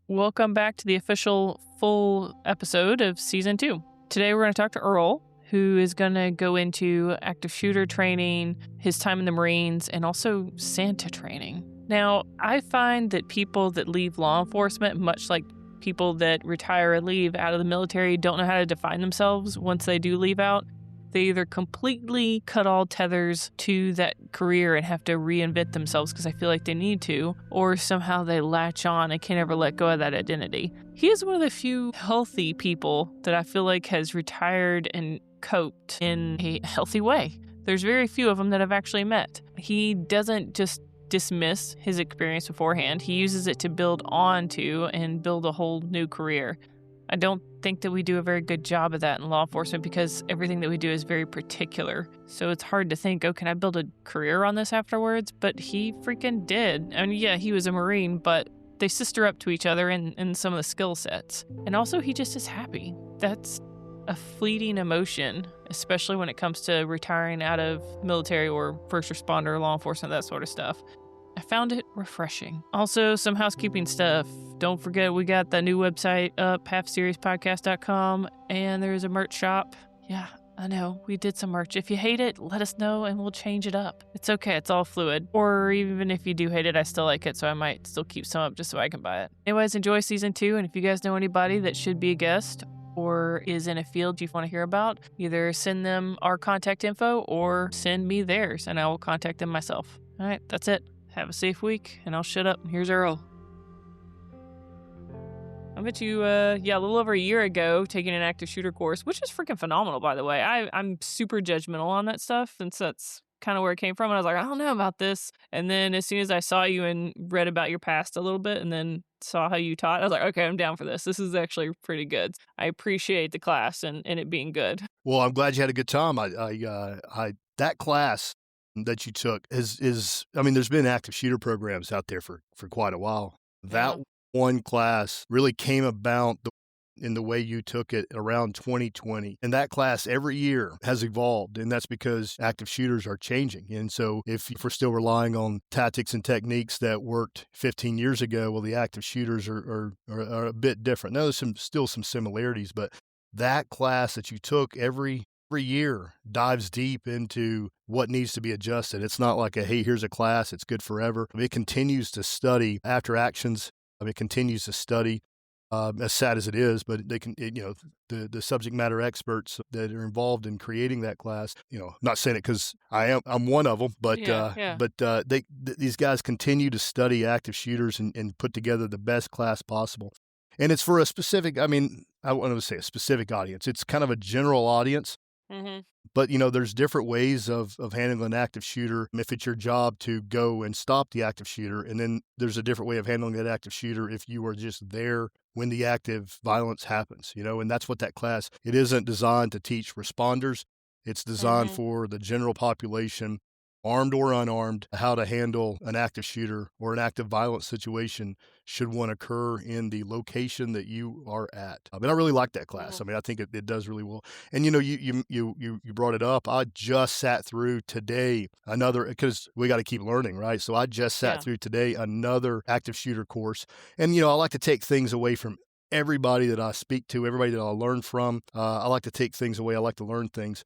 Welcome back to the official full episode of Season 2. Today we're going to talk to Earl, who is going to go into active shooter training, his time in the Marines, and also Santa training. Now, I find that people that leave law enforcement, much like people that retire or leave out of the military, don't know how to define themselves once they do leave out. They either completely cut all tethers to that career and have to reinvent themselves because I feel like they need to, or somehow they latch on and can never let go of that identity. He is one of the few healthy people that I feel like has retired and coped in a healthy way. There's very few of them that I've actually met. He doesn't just dismiss his experience beforehand. He uses it to build on to and build a whole new career. I don't think that we do a very good job of that in law enforcement because everything that we do is very particular. So it's hard to think, oh, can I build a career on this afterwards? But he freaking did. I mean, yeah, he was a Marine, but they sister up to each other in some of the skill sets. And also, he just is happy. That's a fleeting emotion, especially when it comes to retiring out of military or first responder, law enforcement, that sort of stuff. I found it refreshing. Also, some housekeeping stuff. Don't forget, we got the new website up, halfseriouspodcast.com, and there's a merch shop. Yeah, I know, we did some merch. If you hate it, let us know and we'll change it up. It's okay, it's all fluid. Or even if you do hate it, I still like it, so I might still keep some up just so I can buy it. Anyways, enjoy season 2, and if you guys know anybody that should be a guest or is in a field you want to hear about, either send them our contact info or send me theirs, and I will contact them myself. All right, that's it. Have a safe week, and I'll shut up. Here's Earl. I met you, a little over a year ago, taking an active shooter course, which is freaking phenomenal, by the way. I'm super judgmental on that stuff, and so that's kind of where it came from. And I was like, I don't know about this. And then as soon as I saw you and read about your past a little bit, and then saw how you taught, I was like, okay, I'm down for this. This is actually pretty good. I appreciate the class and it being good. Well, I'm glad you had a good time. That class that you took is I mean, there's been active shooter programs out there for quite a while. That one class really came about in the way you took it around 2020. And that class every year has evolved, and that's because active shooters are changing. And so if we're still relying on tactics and techniques that worked 15 years ago, well, the active shooters are a bit different. Now, there's still some similarities, but that class that you took every year dives deep into what needs to be adjusted. It's not like hey, here's a class, it's good forever. It continues to study after actions. It continues to study, as sad as it is, but they can, the subject matter experts that are involved in creating that class, not saying it because I'm one of them, but these guys continue to study active shooters and put together the best class possible. And it's for a specific, I want to say a specific audience. It's kind of a general audience. Mm-hmm. But, there's different ways of handling an active shooter if it's your job to go and stop the active shooter. And then there's a different way of handling that active shooter if you are just there when the active violence happens, and that's what that class, it isn't designed to teach responders. It's designed for the general population, armed or unarmed, how to handle an active shooter or an active violence situation should one occur in the location that you are at. I really like that class. I think it does really well. And you brought it up. I just sat through today because we got to keep learning, right? So I just sat through today another active shooter course. And I like to take things away from everybody that I speak to, everybody that I learn from. I like to take things away. I like to learn things.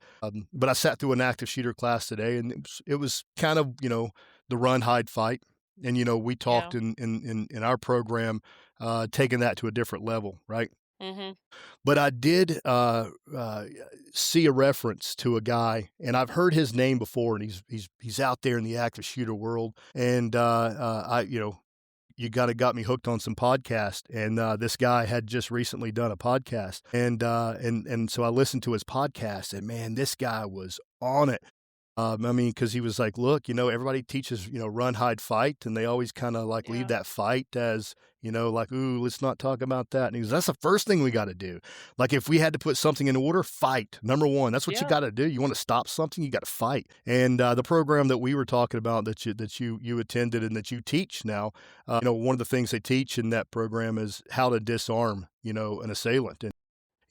But I sat through an active shooter class today, and it was kind of, the run, hide, fight. And, we talked in our program, taking that to a different level, right? Mm-hmm. But I did see a reference to a guy, and I've heard his name before, and he's out there in the active shooter world. And you got me hooked on some podcast, and this guy had just recently done a podcast, and so I listened to his podcast, and man, this guy was on it. Because he was like, look, everybody teaches, run, hide, fight, and they always kind of leave that fight as, ooh, let's not talk about that. And he goes, that's the first thing we got to do. Like if we had to put something in order, fight. Number one, that's what you got to do. You want to stop something, you got to fight. And the program that we were talking about that you attended and that you teach now, one of the things they teach in that program is how to disarm, an assailant. And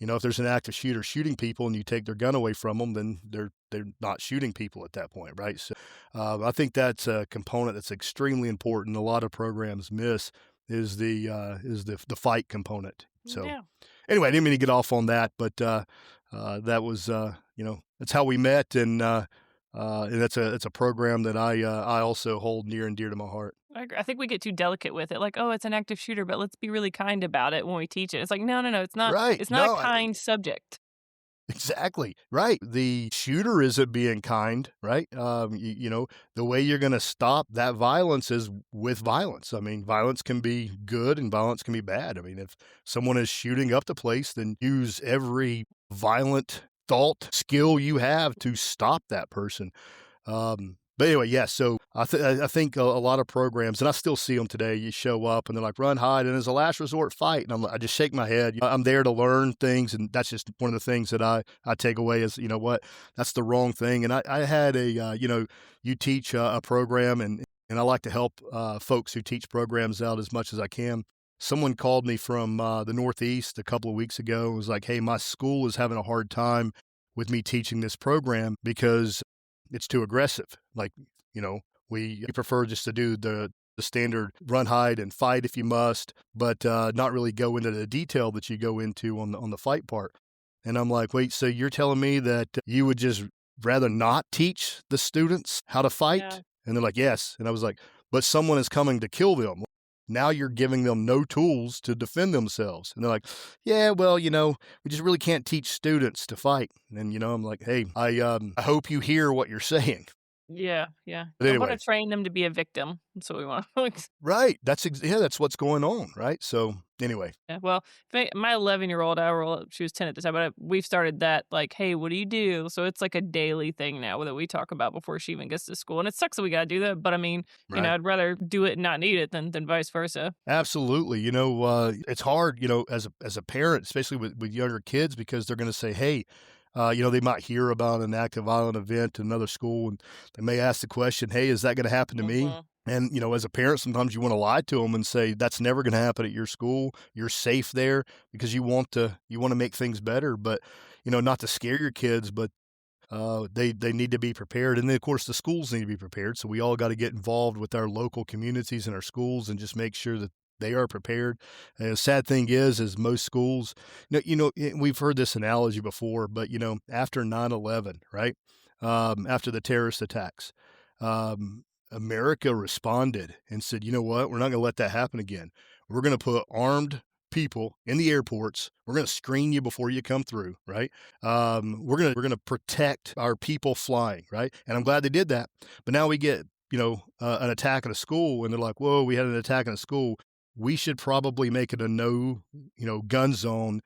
if there's an active shooter shooting people and you take their gun away from them, then they're not shooting people at that point, right? So I think that's a component that's extremely important. A lot of programs miss is the fight component. So Yeah. anyway, I didn't mean to get off on that, but that was that's how we met, and that's a program that I also hold near and dear to my heart. I agree. I think we get too delicate with it. Like, oh, it's an active shooter, but let's be really kind about it when we teach it. It's like, no, no, no. It's not. Right? It's not a No, kind subject. exactly. Right. The shooter isn't being kind, right? The way you're going to stop that violence is with violence. I mean, violence can be good and violence can be bad. I mean, if someone is shooting up the place, then use every violent thought skill you have to stop that person. But anyway, yes. So I think a lot of programs, and I still see them today. You show up and they're like, "Run, hide," and as a last resort, fight. And I just shake my head. I'm there to learn things, and that's just one of the things that I take away is, what, that's the wrong thing. And I had you teach a program, and I like to help folks who teach programs out as much as I can. Someone called me from the Northeast a couple of weeks ago and was like, "Hey, my school is having a hard time with me teaching this program because it's too aggressive. Like, we prefer just to do the standard run, hide, and fight if you must, but not really go into the detail that you go into on the fight part." And I'm like, "Wait, so you're telling me that you would just rather not teach the students how to fight?" Yeah. And they're like, "Yes." And I was like, "But someone is coming to kill them. Now you're giving them no tools to defend themselves." And they're like, "Yeah, well, we just really can't teach students to fight." And, I'm like, "Hey, I hope you hear what you're saying." Yeah. Yeah. But Don't want anyway, to train them to be a victim. That's what we want. right. That's what's going on, right? So anyway, Yeah, well, my 11-year-old, she was 10 at the time, but we've started that, like, hey, what do you do? So it's like a daily thing now that we talk about before she even gets to school. And it sucks that we got to do that. But I mean, right. I'd rather do it and not need it than vice versa. Absolutely. It's hard, as a parent, especially with younger kids, because they're going to say, "Hey," they might hear about an active violent event in another school, and they may ask the question, "Hey, is that going to happen to me?" Hmm. And, as a parent, sometimes you want to lie to them and say, "That's never going to happen at your school. You're safe there," because you want to make things better, but, not to scare your kids, but they need to be prepared. And then, of course, the schools need to be prepared. So we all got to get involved with our local communities and our schools and just make sure that they are prepared. And the sad thing is most schools, we've heard this analogy before, but, after 9/11, right? After the terrorist attacks, America responded and said, "You know what? We're not going to let that happen again. We're going to put armed people in the airports. We're going to screen you before you come through, right? We're gonna protect our people flying, right?" And I'm glad they did that. But now we get an attack at a school, and they're like, "Whoa, we had an attack in a school. We should probably make it a no gun zone."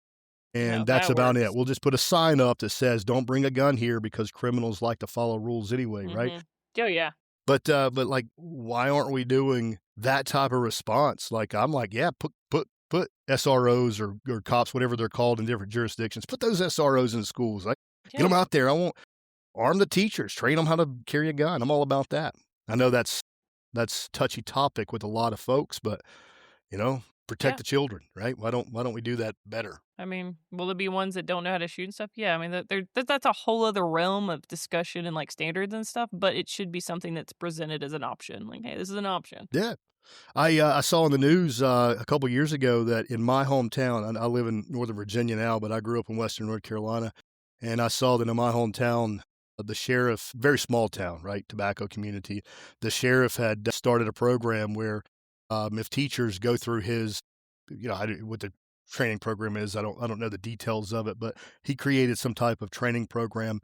No, And that's that about it. works. We'll just put a sign up that says, "Don't bring a gun here," because criminals like to follow rules anyway, right? Hmm. Oh, yeah. But like, why aren't we doing that type of response? Like, I'm like, yeah, put SROs or cops, whatever they're called in different jurisdictions, put those SROs in schools. Like, get Yeah. them out there. I won't arm the teachers, train them how to carry a gun. I'm all about that. I know that's touchy topic with a lot of folks, but protect Yeah. the children, right? Why don't we do that better? I mean, will there be ones that don't know how to shoot and stuff? Yeah, I mean, that's a whole other realm of discussion and like standards and stuff. But it should be something that's presented as an option. Like, hey, this is an option. Yeah. I saw in the news a couple years ago that in my hometown, I live in Northern Virginia now, but I grew up in Western North Carolina, and I saw that in my hometown, the sheriff, very small town, right, tobacco community, the sheriff had started a program where if teachers go through his, what the training program is, I don't know the details of it, but he created some type of training program.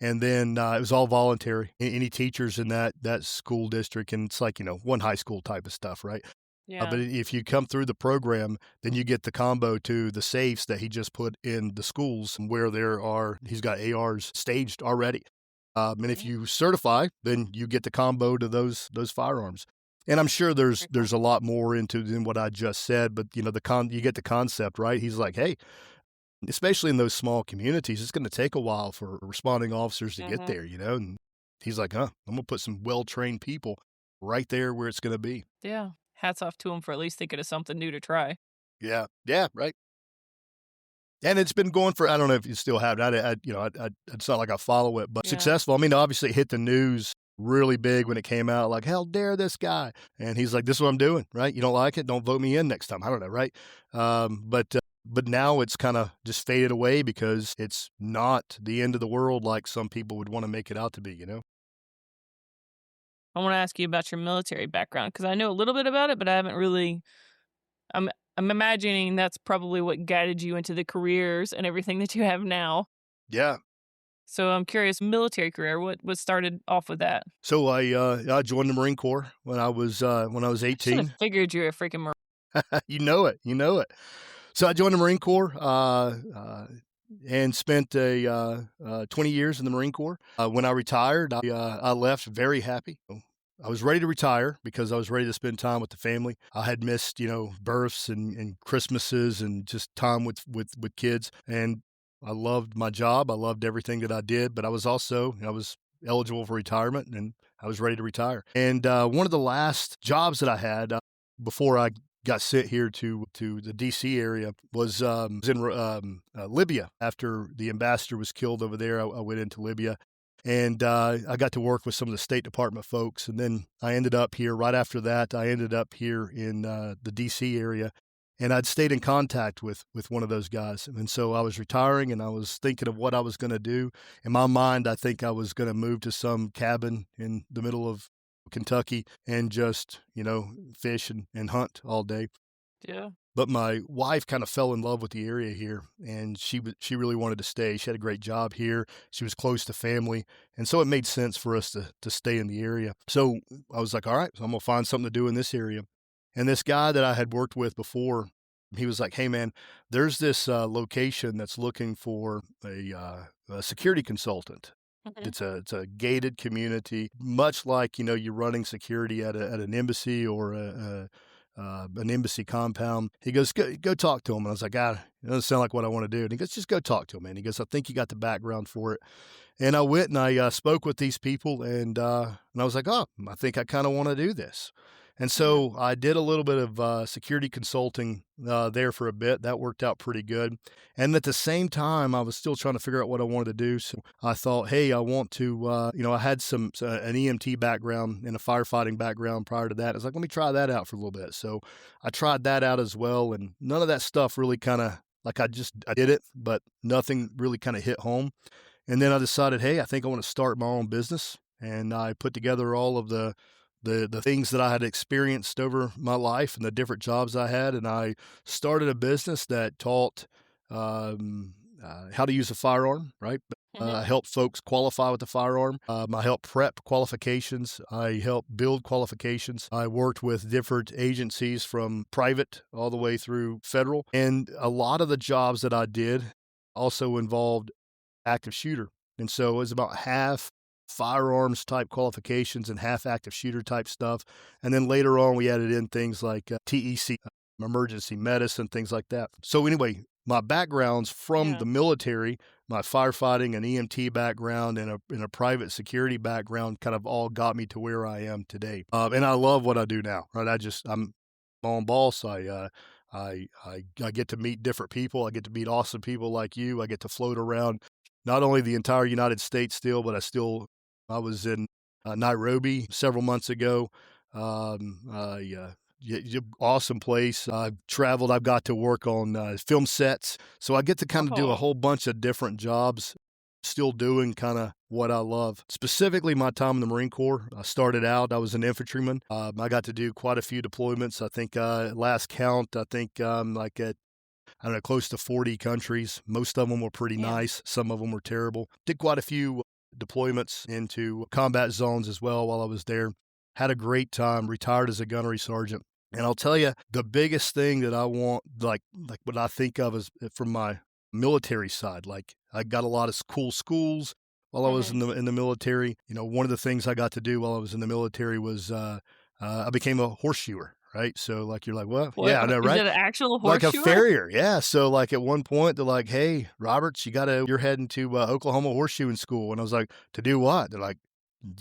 And then it was all voluntary. Any teachers in that school district, and it's like, one high school type of stuff, right? Yeah. But if you come through the program, then you get the combo to the safes that he just put in the schools where he's got ARs staged already. And if Yeah. you certify, then you get the combo to those firearms. And I'm sure Very cool. there's a lot more into than what I just said, but you get the concept, right? He's like, "Hey, especially in those small communities, it's going to take a while for responding officers to get Hmm. there, And he's like, "Huh, I'm going to put some well-trained people right there where it's going to be." Yeah. Hats off to them for at least thinking of something new to try. Yeah. Yeah. Right. And it's been going for, I don't know if you still have it. It's not like I follow it, but Yeah. successful. I mean, obviously it hit the news really big when it came out, like, "How dare this guy?" And he's like, "This is what I'm doing, right? You don't like it? Don't vote me in next time." I don't know, right? But now it's kinda just faded away because it's not the end of the world like some people would wanna make it out to be, you know? I want to ask you about your military background because I know a little bit about it, but I haven't really. I'm I'm imagining that's probably what guided you into the careers and everything that you have now. Yeah. So I'm curious, military career, what started off with that? So I joined the Marine Corps when I was I should have 18. figured you were a freaking Marine. You know it, you know it. So I joined the Marine Corps, and spent 20 years in the Marine Corps. When I retired, I left very happy. I was ready to retire because I was ready to spend time with the family. I had missed, births and Christmases and just time with kids. And I loved my job. I loved everything that I did, but I was eligible for retirement and I was ready to retire. And one of the last jobs that I had before I got sent here to the DC area was in Libya. After the ambassador was killed over there, I went into Libya, and I got to work with some of the State Department folks. And then I ended up here. Right after that, I ended up here in the DC area, and I'd stayed in contact with one of those guys. And so I was retiring, and I was thinking of what I was going to do. In my mind, I think I was going to move to some cabin in the middle of Kentucky and just, fish and hunt all day. Yeah. But my wife kind of fell in love with the area here, and she really wanted to stay. She had a great job here. She was close to family, and so it made sense for us to stay in the area. So I was like, all right, so I'm gonna find something to do in this area. And this guy that I had worked with before, he was like, hey man, there's this location that's looking for a security consultant. Mhm. It's a gated community, much like, you're running security at an embassy or an embassy compound. He goes, go talk to him. And I was like, it doesn't sound like what I want to do. And he goes, just go talk to him, man. He goes, I think you got the background for it. And I went and I spoke with these people, and I was like, oh, I think I kind of want to do this. And Yeah. so I did a little bit of security consulting there for a bit. That worked out pretty good. And at the same time, I was still trying to figure out what I wanted to do. So I thought, hey, I want to, I had an EMT background and a firefighting background prior to that. I was like, let me try that out for a little bit. So I tried that out as well. And none of that stuff really kind of, like I did it, but nothing really kind of hit home. And then I decided, hey, I think I want to start my own business. And I put together all of the things that I had experienced over my life and the different jobs I had. And I started a business that taught how to use a firearm, right? I Mhm. help folks qualify with the firearm. I help prep qualifications. I help build qualifications. I worked with different agencies from private all the way through federal. And a lot of the jobs that I did also involved active shooter. And so it was about half firearms type qualifications and half active shooter type stuff. And then later on, we added in things like TEC, emergency medicine, things like that. So anyway, my backgrounds from Yeah. the military, my firefighting and EMT background and a private security background kind of all got me to where I am today. And I love what I do now, right? I'm my own boss. I get to meet different people. I get to meet awesome people like you. I get to float around not only the entire United States still, but I was in Nairobi several months ago. Awesome place. I've traveled. I've got to work on film sets. So I get to kind of do a Oh. whole bunch of different jobs, still doing kind of what I love. Specifically, my time in the Marine Corps. I was an infantryman. I got to do quite a few deployments. I think last count, like at I don't know, close to 40 countries. Most of them were pretty Yeah. nice. Some of them were terrible. Did quite a few deployments into combat zones as well while I was there. Had a great time. Retired as a gunnery sergeant. And I'll tell you, the biggest thing that I want, like what I think of as from my military side, like I got a lot of cool schools while I was Mhm. in the military. One of the things I got to do while I was in the military was I became a horseshoer. Right. So like, you're like, well, yeah, I What know. is Right. that an actual Like a horseshoer? farrier, yeah. So, like, at one point, they're like, "Hey, Roberts, you're heading to Oklahoma horseshoeing school." And I was like, "To do what?" They're like,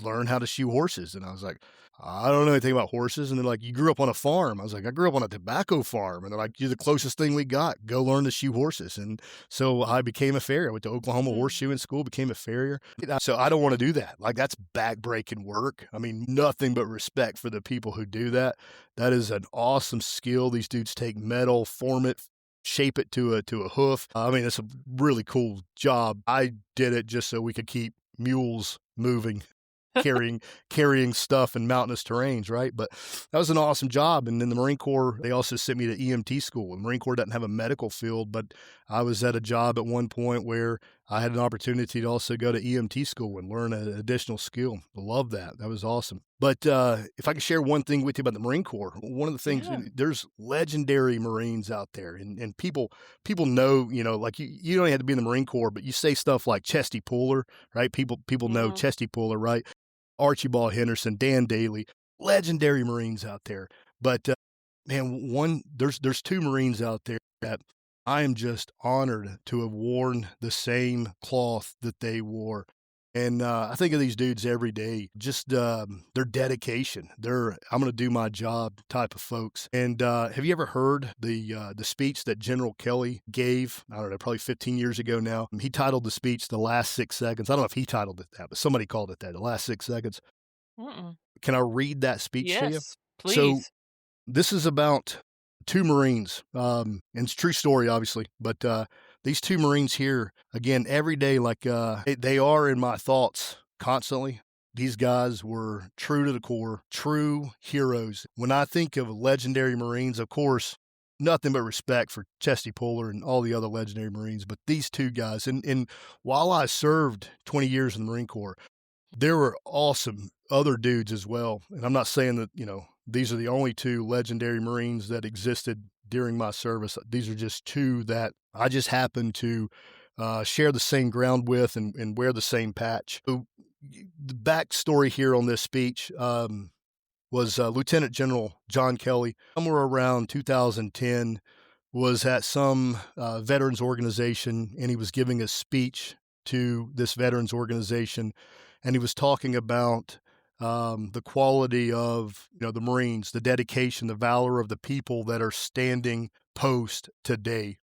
"Learn how to shoe horses." And I was like, I don't know anything about horses. And they're like, you grew up on a farm. I was like, I grew up on a tobacco farm. And they're like, you're the closest thing we got. Go learn to shoe horses. And so I became a farrier. I went to Oklahoma horseshoeing school, became a farrier. So I don't want to do that. Like, that's backbreaking work. I mean, nothing but respect for the people who do that. That is an awesome skill. These dudes take metal, form it, shape it to a hoof. I mean, it's a really cool job. I did it just so we could keep mules moving, carrying stuff in mountainous terrains, right? But that was an awesome job. And in the Marine Corps, they also sent me to EMT school. The Marine Corps doesn't have a medical field, but I was at a job at one point where I had an opportunity to also go to EMT school and learn an additional skill. I love that. That was awesome. But if I could share one thing with you about the Marine Corps, one of the things, there's legendary Marines out there, and people know, like you don't have to be in the Marine Corps, but you say stuff like Chesty Puller, right? People know Chesty Puller, right? Archibald Henderson, Dan Daly, legendary Marines out there. But man, there's two Marines out there that I am just honored to have worn the same cloth that they wore. And I think of these dudes every day, just their dedication. I'm going to do my job type of folks. And have you ever heard the speech that General Kelly gave? I don't know, probably 15 years ago now. He titled the speech "The Last 6 Seconds." I don't know if he titled it that, but somebody called it that, "The Last 6 Seconds." Can I read that speech to you? Yes, please. So this is about two Marines, and it's a true story, obviously, but these two Marines here, again, every day, like they are in my thoughts constantly. These guys were true to the core, true heroes. When I think of legendary Marines, of course, nothing but respect for Chesty Puller and all the other legendary Marines, but these two guys, and while I served 20 years in the Marine Corps, there were awesome other dudes as well. And I'm not saying that, these are the only two legendary Marines that existed during my service. These are just two that I just happened to share the same ground with and wear the same patch. So the backstory here on this speech was Lieutenant General John Kelly, somewhere around 2010, was at some veterans organization, and he was giving a speech to this veterans organization, and he was talking about the quality of the Marines, the dedication, the valor of the people that are standing post today,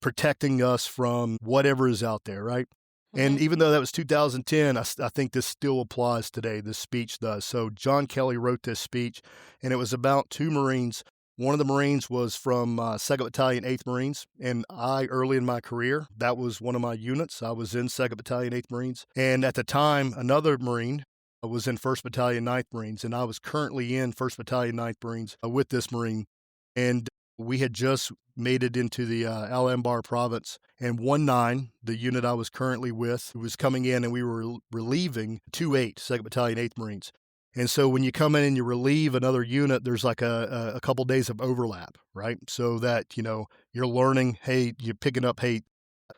protecting us from whatever is out there, right? And even though that was 2010, I think this still applies today. This speech does. So John Kelly wrote this speech, and it was about two Marines. One of the Marines was from 2nd Battalion, 8th Marines, and early in my career, that was one of my units. I was in 2nd Battalion, 8th Marines. And at the time, another Marine was in 1st Battalion, 9th Marines, and I was currently in 1st Battalion, 9th Marines with this Marine. And we had just made it into the Al-Anbar province, and 19, the unit I was currently with, was coming in, and we were relieving 28, 2nd Battalion, 8th Marines. And so when you come in and you relieve another unit, there's like a couple days of overlap, right? So that, you're learning, hey, you're picking up, hey,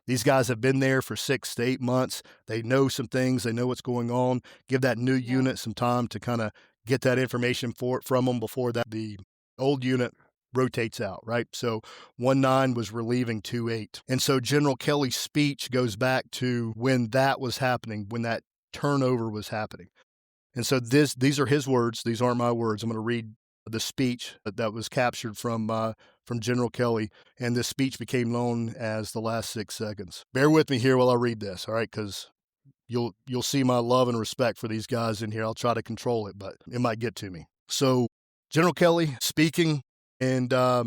these guys have been there for 6 to 8 months. They know some things. They know what's going on. Give that new unit some time to kind of get that information from them before the old unit rotates out, right? So 19 was relieving 28. And so General Kelly's speech goes back to when that was happening, when that turnover was happening. And so these are his words. These aren't my words. I'm going to read the speech that was captured from General Kelly, and this speech became known as The Last 6 Seconds. Bear with me here while I read this, all right? Because you'll see my love and respect for these guys in here. I'll try to control it, but it might get to me. So General Kelly speaking, and I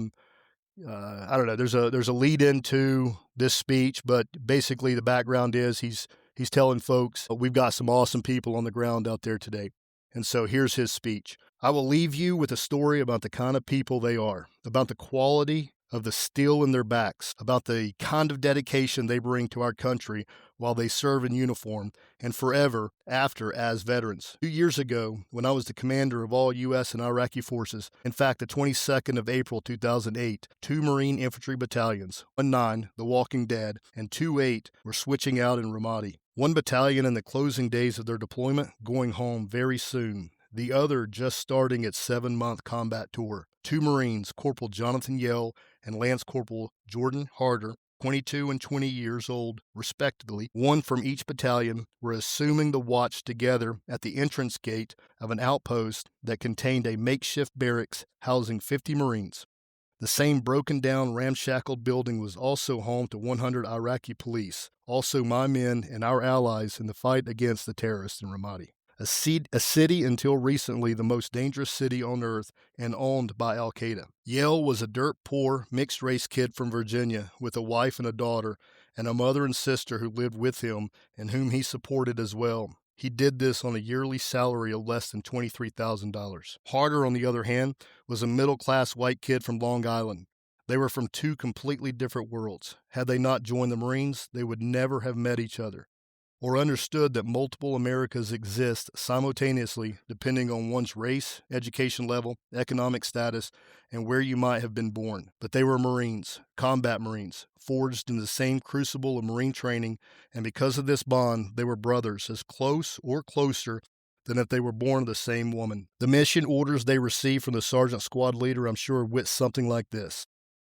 don't know. There's a lead into this speech, but basically the background is he's telling folks we've got some awesome people on the ground out there today. And so here's his speech. I will leave you with a story about the kind of people they are, about the quality of the steel in their backs, about the kind of dedication they bring to our country while they serve in uniform and forever after as veterans. 2 years ago, when I was the commander of all U.S. and Iraqi forces, in fact, the 22nd of April 2008, 2 Marine infantry battalions, 19, the Walking Dead, and 28 were switching out in Ramadi. One battalion in the closing days of their deployment, going home very soon. The other just starting its 7-month combat tour. 2 Marines, Corporal Jonathan Yell and Lance Corporal Jordan Harder, 22 and 20 years old, respectively, one from each battalion, were assuming the watch together at the entrance gate of an outpost that contained a makeshift barracks housing 50 Marines. The same broken-down, ramshackled building was also home to 100 Iraqi police, also my men and our allies in the fight against the terrorists in Ramadi. A city until recently the most dangerous city on earth and owned by Al-Qaeda. Yale was a dirt-poor, mixed-race kid from Virginia with a wife and a daughter, and a mother and sister who lived with him and whom he supported as well. He did this on a yearly salary of less than $23,000. Harder, on the other hand, was a middle-class white kid from Long Island. They were from two completely different worlds. Had they not joined the Marines, they would never have met each other, or understood that multiple Americas exist simultaneously depending on one's race, education level, economic status, and where you might have been born. But they were Marines, combat Marines, forged in the same crucible of Marine training, and because of this bond, they were brothers, as close or closer than if they were born of the same woman. The mission orders they received from the sergeant squad leader, I'm sure, went something like this.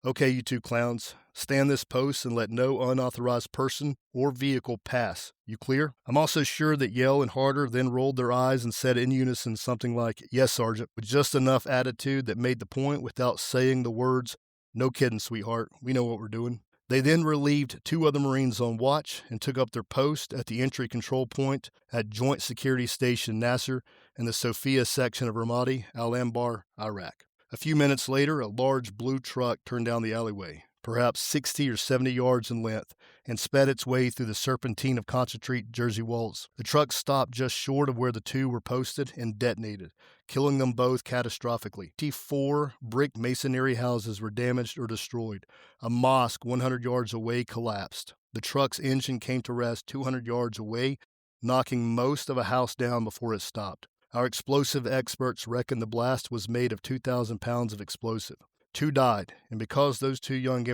Okay, you two clowns, stand this post and let no unauthorized person or vehicle pass. You clear? I'm also sure that Yale and Harder then rolled their eyes and said in unison something like, yes, Sergeant, with just enough attitude that made the point without saying the words, no kidding, sweetheart, we know what we're doing. They then relieved two other Marines on watch and took up their post at the entry control point at Joint Security Station Nasser in the Sophia section of Ramadi, Al-Anbar, Iraq. A few minutes later, a large blue truck turned down the alleyway, perhaps 60 or 70 yards in length, and sped its way through the serpentine of concrete Jersey walls. The truck stopped just short of where the two were posted and detonated, killing them both catastrophically. 4 brick masonry houses were damaged or destroyed. A mosque 100 yards away collapsed. The truck's engine came to rest 200 yards away, knocking most of a house down before it stopped. Our explosive experts reckon the blast was made of 2,000 pounds of explosive. 2 died, and because those 2 young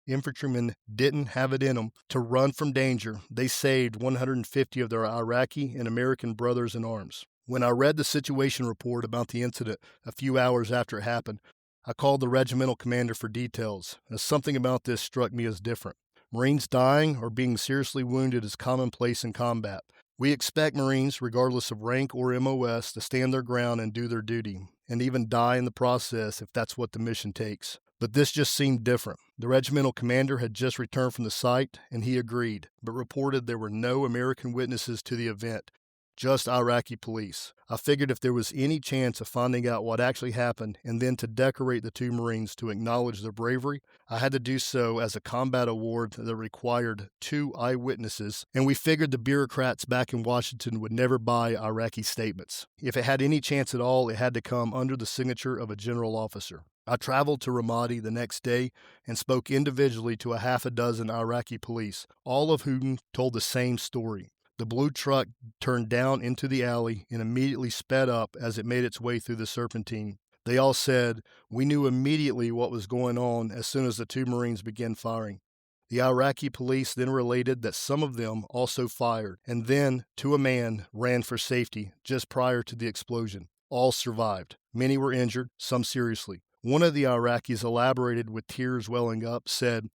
infantrymen didn't have it in them to run from danger, they saved 150 of their Iraqi and American brothers in arms. When I read the situation report about the incident a few hours after it happened, I called the regimental commander for details, and something about this struck me as different. Marines dying or being seriously wounded is commonplace in combat. We expect Marines, regardless of rank or MOS, to stand their ground and do their duty, and even die in the process if that's what the mission takes. But this just seemed different. The regimental commander had just returned from the site, and he agreed, but reported there were no American witnesses to the event, just Iraqi police. I figured if there was any chance of finding out what actually happened and then to decorate the 2 Marines to acknowledge their bravery, I had to do so as a combat award that required 2 eyewitnesses, and we figured the bureaucrats back in Washington would never buy Iraqi statements. If it had any chance at all, it had to come under the signature of a general officer. I traveled to Ramadi the next day and spoke individually to a half a dozen Iraqi police, all of whom told the same story. The blue truck turned down into the alley and immediately sped up as it made its way through the serpentine. They all said, we knew immediately what was going on as soon as the 2 Marines began firing. The Iraqi police then related that some of them also fired, and then, to a man, ran for safety just prior to the explosion. All survived. Many were injured, some seriously. One of the Iraqis elaborated with tears welling up, said,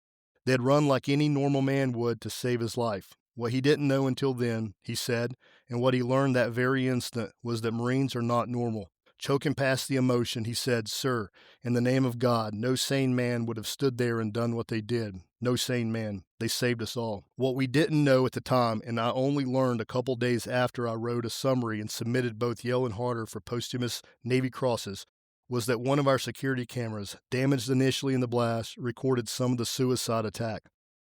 they'd run like any normal man would to save his life. What he didn't know until then, he said, and what he learned that very instant, was that Marines are not normal. Choking past the emotion, he said, sir, in the name of God, no sane man would have stood there and done what they did. No sane man. They saved us all. What we didn't know at the time, and I only learned a couple days after I wrote a summary and submitted both Yale and Harder for posthumous Navy Crosses, was that one of our security cameras, damaged initially in the blast, recorded some of the suicide attack.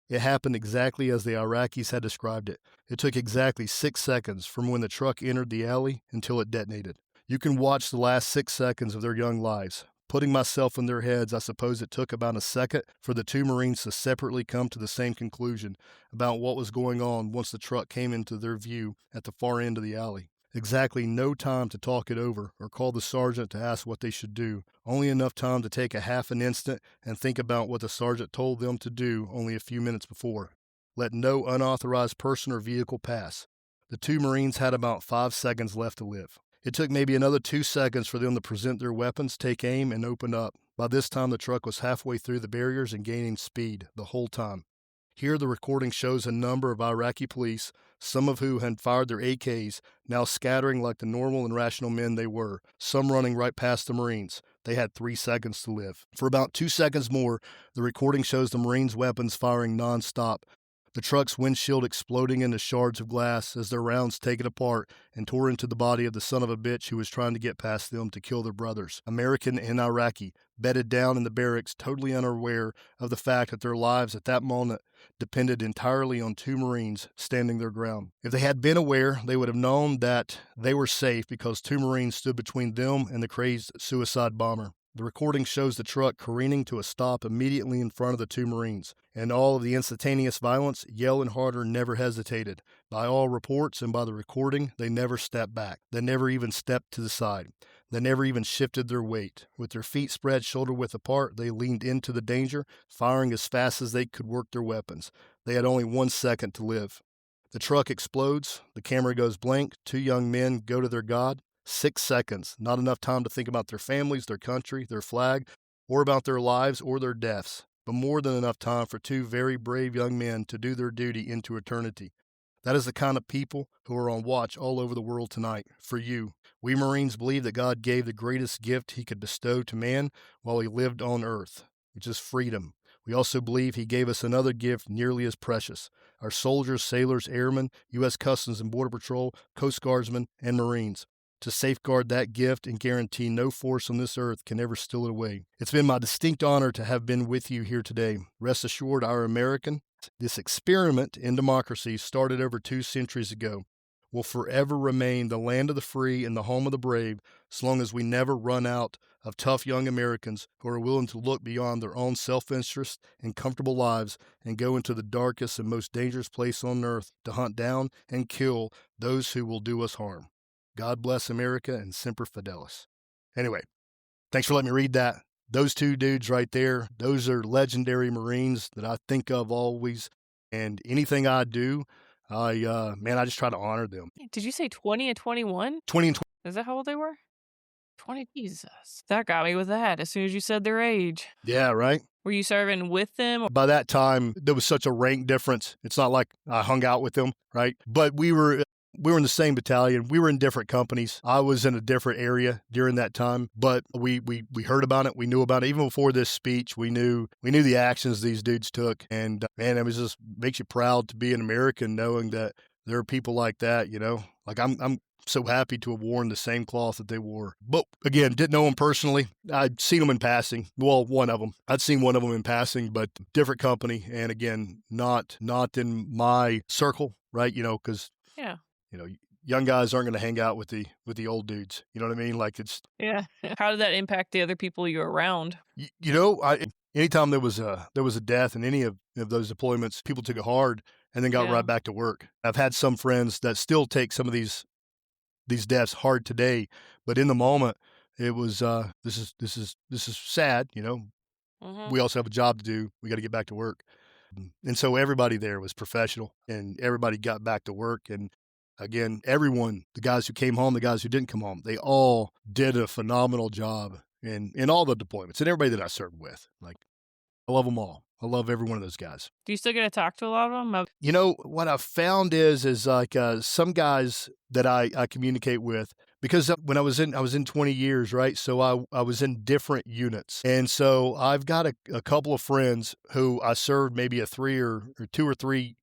It happened exactly as the Iraqis had described it. It took exactly 6 seconds from when the truck entered the alley until it detonated. You can watch the last 6 seconds of their young lives. Putting myself in their heads, I suppose it took about a second for the 2 Marines to separately come to the same conclusion about what was going on once the truck came into their view at the far end of the alley. Exactly no time to talk it over or call the sergeant to ask what they should do. Only enough time to take a half an instant and think about what the sergeant told them to do only a few minutes before. Let no unauthorized person or vehicle pass. The 2 Marines had about 5 seconds left to live. It took maybe another 2 seconds for them to present their weapons, take aim, and open up. By this time, the truck was halfway through the barriers and gaining speed the whole time. Here, the recording shows a number of Iraqi police, some of who had fired their AKs, now scattering like the normal and rational men they were, some running right past the Marines. They had 3 seconds to live. For about 2 seconds more, the recording shows the Marines' weapons firing nonstop, the truck's windshield exploding into shards of glass as their rounds take it apart and tore into the body of the son of a bitch who was trying to get past them to kill their brothers, American and Iraqi, bedded down in the barracks, totally unaware of the fact that their lives at that moment depended entirely on 2 Marines standing their ground. If they had been aware, they would have known that they were safe because 2 Marines stood between them and the crazed suicide bomber. The recording shows the truck careening to a stop immediately in front of the 2 Marines, and all of the instantaneous violence, Yell and Harder never hesitated. By all reports and by the recording, they never stepped back. They never even stepped to the side. They never even shifted their weight. With their feet spread shoulder-width apart, they leaned into the danger, firing as fast as they could work their weapons. They had only 1 second to live. The truck explodes. The camera goes blank. 2 young men go to their God. 6 seconds, not enough time to think about their families, their country, their flag, or about their lives or their deaths, but more than enough time for 2 very brave young men to do their duty into eternity. That is the kind of people who are on watch all over the world tonight, for you. We Marines believe that God gave the greatest gift he could bestow to man while he lived on earth, which is freedom. We also believe he gave us another gift nearly as precious. Our soldiers, sailors, airmen, U.S. Customs and Border Patrol, Coast Guardsmen, and Marines, to safeguard that gift and guarantee no force on this earth can ever steal it away. It's been my distinct honor to have been with you here today. Rest assured, our American, this experiment in democracy started over 2 centuries ago, will forever remain the land of the free and the home of the brave, as long as we never run out of tough young Americans who are willing to look beyond their own self-interest and comfortable lives and go into the darkest and most dangerous place on earth to hunt down and kill those who will do us harm. God bless America and Semper Fidelis. Anyway, thanks for letting me read that. Those 2 dudes right there, those are legendary Marines that I think of always. And anything I do, I just try to honor them. Did you say 20 and 21? 20 and 20. Is that how old they were? 20, Jesus. That got me with that as soon as you said their age. Yeah, right? Were you serving with them? By that time, there was such a rank difference. It's not like I hung out with them, right? But we were in the same battalion. We were in different companies. I was in a different area during that time, but we heard about it. We knew about it. Even before this speech, we knew the actions these dudes took. And man, it was just makes you proud to be an American knowing that there are people like that, you know? Like I'm so happy to have worn the same cloth that they wore. But again, didn't know them personally. I'd seen them in passing. Well, one of them. I'd seen one of them in passing, but different company. And again, not in my circle, right? You know, because yeah. You know, young guys aren't going to hang out with the old dudes. You know what I mean? Like it's. Yeah. How did that impact the other people you were around? You know, anytime there was a death in any of those deployments, people took it hard and then got right back to work. I've had some friends that still take some of these deaths hard today, but in the moment, it was this is sad. You know, we also have a job to do. We got to get back to work, and so everybody there was professional, and everybody got back to work. And again, everyone, the guys who came home, the guys who didn't come home, they all did a phenomenal job in all the deployments, and everybody that I served with. Like, I love them all. I love every one of those guys. Do you still get to talk to a lot of them? You know, what I've found is like some guys that I communicate with, because when I was in 20 years, right? So I was in different units. And so I've got a couple of friends who I served maybe a 2 or 3,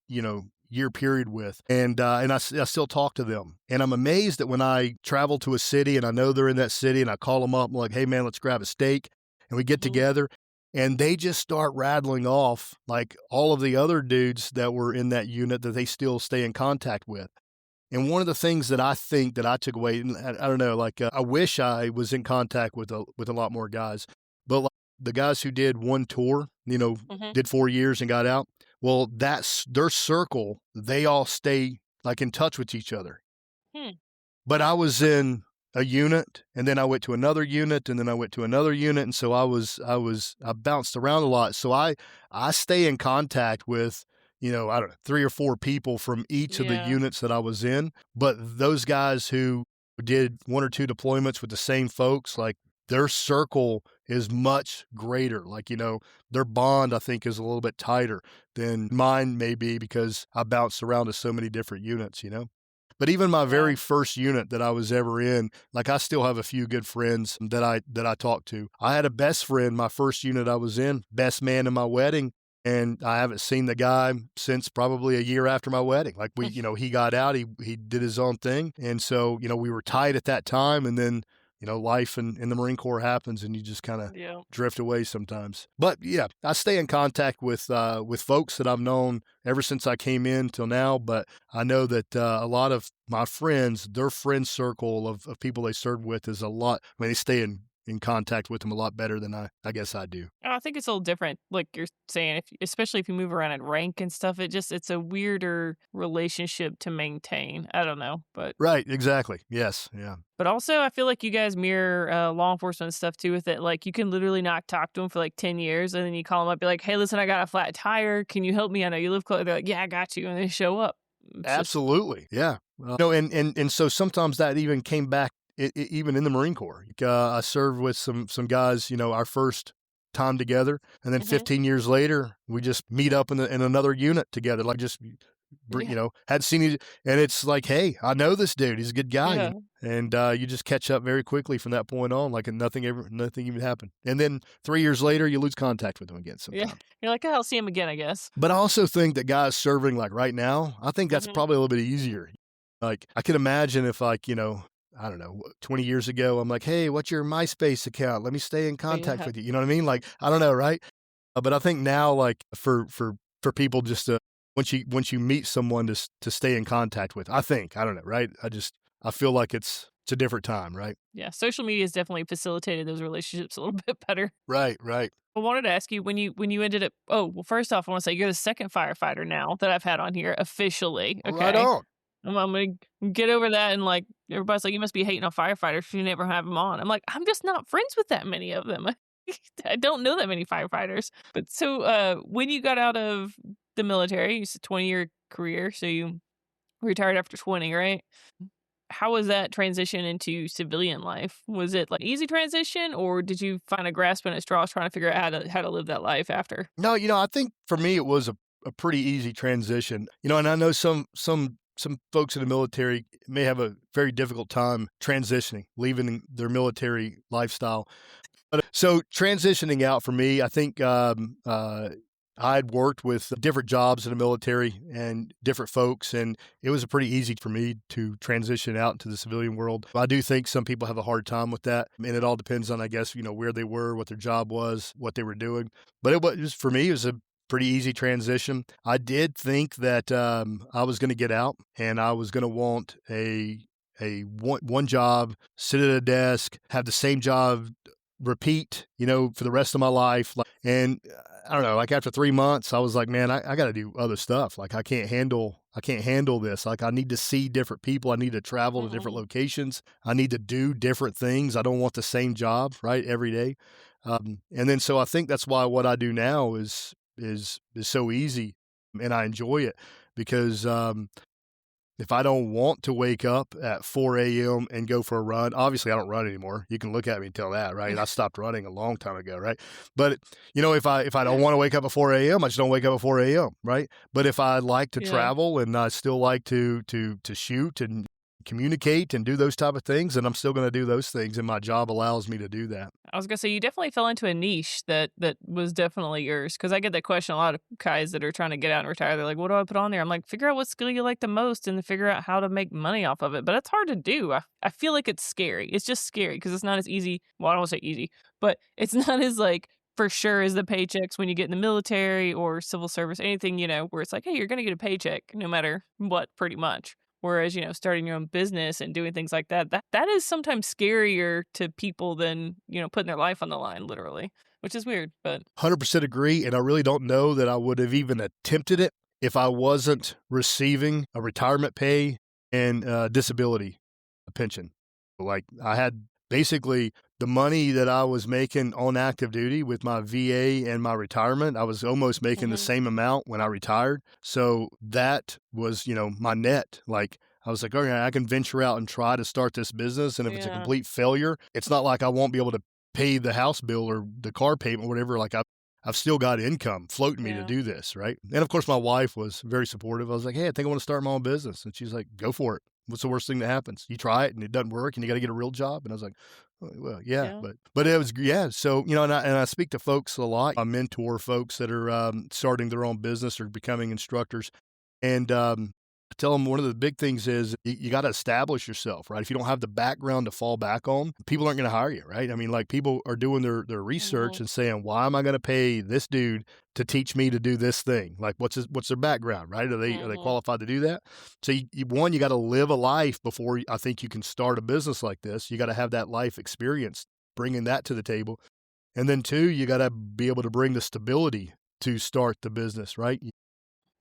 year period with. And I still talk to them. And I'm amazed that when I travel to a city and I know they're in that city and I call them up, I'm like, hey man, let's grab a steak. And we get together. And they just start rattling off like all of the other dudes that were in that unit that they still stay in contact with. And one of the things that I think that I took away, and I don't know, like I wish I was in contact with a lot more guys, but like the guys who did one tour, did 4 years and got out. Well, that's their circle. They all stay like in touch with each other. But I was in a unit, and then I went to another unit, and then I went to another unit, and so I bounced around a lot. So I stay in contact with, I don't know, 3 or 4 people from each of the units that I was in. But those guys who did 1 or 2 deployments with the same folks, like their circle is much greater. Like, their bond, I think, is a little bit tighter than mine may be because I bounced around to so many different units. But even my Yeah. very first unit that I was ever in, like I still have a few good friends that I talk to. I had a best friend, my first unit I was in, best man in my wedding, and I haven't seen the guy since probably a year after my wedding. Like he got out, he did his own thing, and so we were tight at that time, and then life in the Marine Corps happens, and you just kind of Yeah. drift away sometimes. But yeah, I stay in contact with folks that I've known ever since I came in till now. But I know that a lot of my friends, their friend circle of people they served with is a lot. I mean, they stay in contact with them a lot better than I guess I do. I think it's a little different, like you're saying, especially if you move around in rank and stuff. It's a weirder relationship to maintain. I don't know, but Right, exactly. Yes, yeah. but also I feel like you guys mirror law enforcement stuff too with it. Like you can literally not talk to them for like 10 years, and then you call them up, be like, "Hey, listen, I got a flat tire. Can you help me? I know you live close." They're like, "Yeah, I got you," and they show up. It's just Absolutely, yeah. And so sometimes that even came back, even in the Marine Corps. I served with some guys, our first time together, and then Mhm. 15 years later, we just meet up in another unit together, like just Yeah, hadn't seen each, and it's like, hey, I know this dude. He's a good guy, yeah, and you just catch up very quickly from that point on, like nothing even happened. And then 3 years later, you lose contact with them again yeah. sometimes. You're like, "Oh, I'll see him again, I guess." But I also think that guys serving like right now, I think that's Mhm. probably a little bit easier. Like I can imagine if like, I don't know, 20 years ago, I'm like, hey, what's your MySpace account? Let me stay in contact Yeah, with you. You know what I mean? Like, I don't know, right? But I think now, like for people just to once you meet someone to stay in contact with, I don't know, right? I feel like it's a different time, right? yeah. Social media has definitely facilitated those relationships a little bit better. Right, right. I wanted to ask you when you ended up. Oh, well, first off, I want to say you're the second firefighter now that I've had on here officially. Right Okay, on. I'm gonna get over that, and like everybody's like, you must be hating on firefighters if you never have them on. I'm like, I'm just not friends with that many of them. I don't know that many firefighters. But so, when you got out of the military, it's a 20-year career, so you retired after 20, right? How was that transition into civilian life? Was it like easy transition, or did you find a grasping at straws trying to figure out how to live that life after? No, I think for me it was a pretty easy transition. And I know some folks in the military may have a very difficult time transitioning, leaving their military lifestyle. But so transitioning out for me, I think I'd worked with different jobs in the military and different folks, and it was pretty easy for me to transition out into the civilian world. I do think some people have a hard time with that, and it all depends on, I guess, where they were, what their job was, what they were doing. But for me, it was a pretty easy transition. I did think that I was going to get out, and I was going to want a one job, sit at a desk, have the same job repeat, for the rest of my life. And I don't know, like after 3 months, I was like, man, I got to do other stuff. Like I can't handle this. Like I need to see different people. I need to travel to different Mhm. locations. I need to do different things. I don't want the same job, right, every day. And then so I think that's why what I do now is so easy, and I enjoy it because if I don't want to wake up at 4 a.m. and go for a run, obviously I don't run anymore. You can look at me and tell that, right? I stopped running a long time ago, right? But if I don't want to wake up at 4 a.m., I just don't wake up at 4 a.m., right? But if I like to Yeah. travel and I still like to shoot and communicate and do those type of things, and I'm still going to do those things, and my job allows me to do that. I was gonna say you definitely fell into a niche that was definitely yours. Because I get that question a lot of guys that are trying to get out and retire. They're like, "What do I put on there?" I'm like, "Figure out what skill you like the most, and then figure out how to make money off of it." But it's hard to do. I feel like it's scary. It's just scary because it's not as easy. Well, I don't want to say easy, but it's not as like for sure as the paychecks when you get in the military or civil service, anything where it's like, hey, you're gonna get a paycheck no matter what, pretty much. Whereas, starting your own business and doing things like that is sometimes scarier to people than, putting their life on the line, literally, which is weird, but 100% agree, and I really don't know that I would have even attempted it if I wasn't receiving a retirement pay and disability pension. Like I had basically the money that I was making on active duty with my VA and my retirement, I was almost making the mhm, same amount when I retired. So that was, my net. Like I was like, okay, I can venture out and try to start this business. And if it's a yeah. complete failure, it's not like I won't be able to pay the house bill or the car payment or whatever, like I've still got income floating me to Yeah. do this, right? And of course, my wife was very supportive. I was like, hey, I think I want to start my own business. And she's like, go for it. What's the worst thing that happens? You try it and it doesn't work and you got to get a real job. And I was like, well, yeah, Yeah. but it was, yeah. So, you know, and I speak to folks a lot. I mentor folks that are starting their own business or becoming instructors. And I tell them one of the big things is you got to establish yourself, right? If you don't have the background to fall back on, people aren't going to hire you, right? I mean, like people are doing their research and saying, why am I going to pay this dude to teach me to do this thing? Like, what's their background, right? Are they qualified to do that? So you got to live a life before I think you can start a business like this. You got to have that life experience, bringing that to the table, and then two, you got to be able to bring the stability to start the business, right?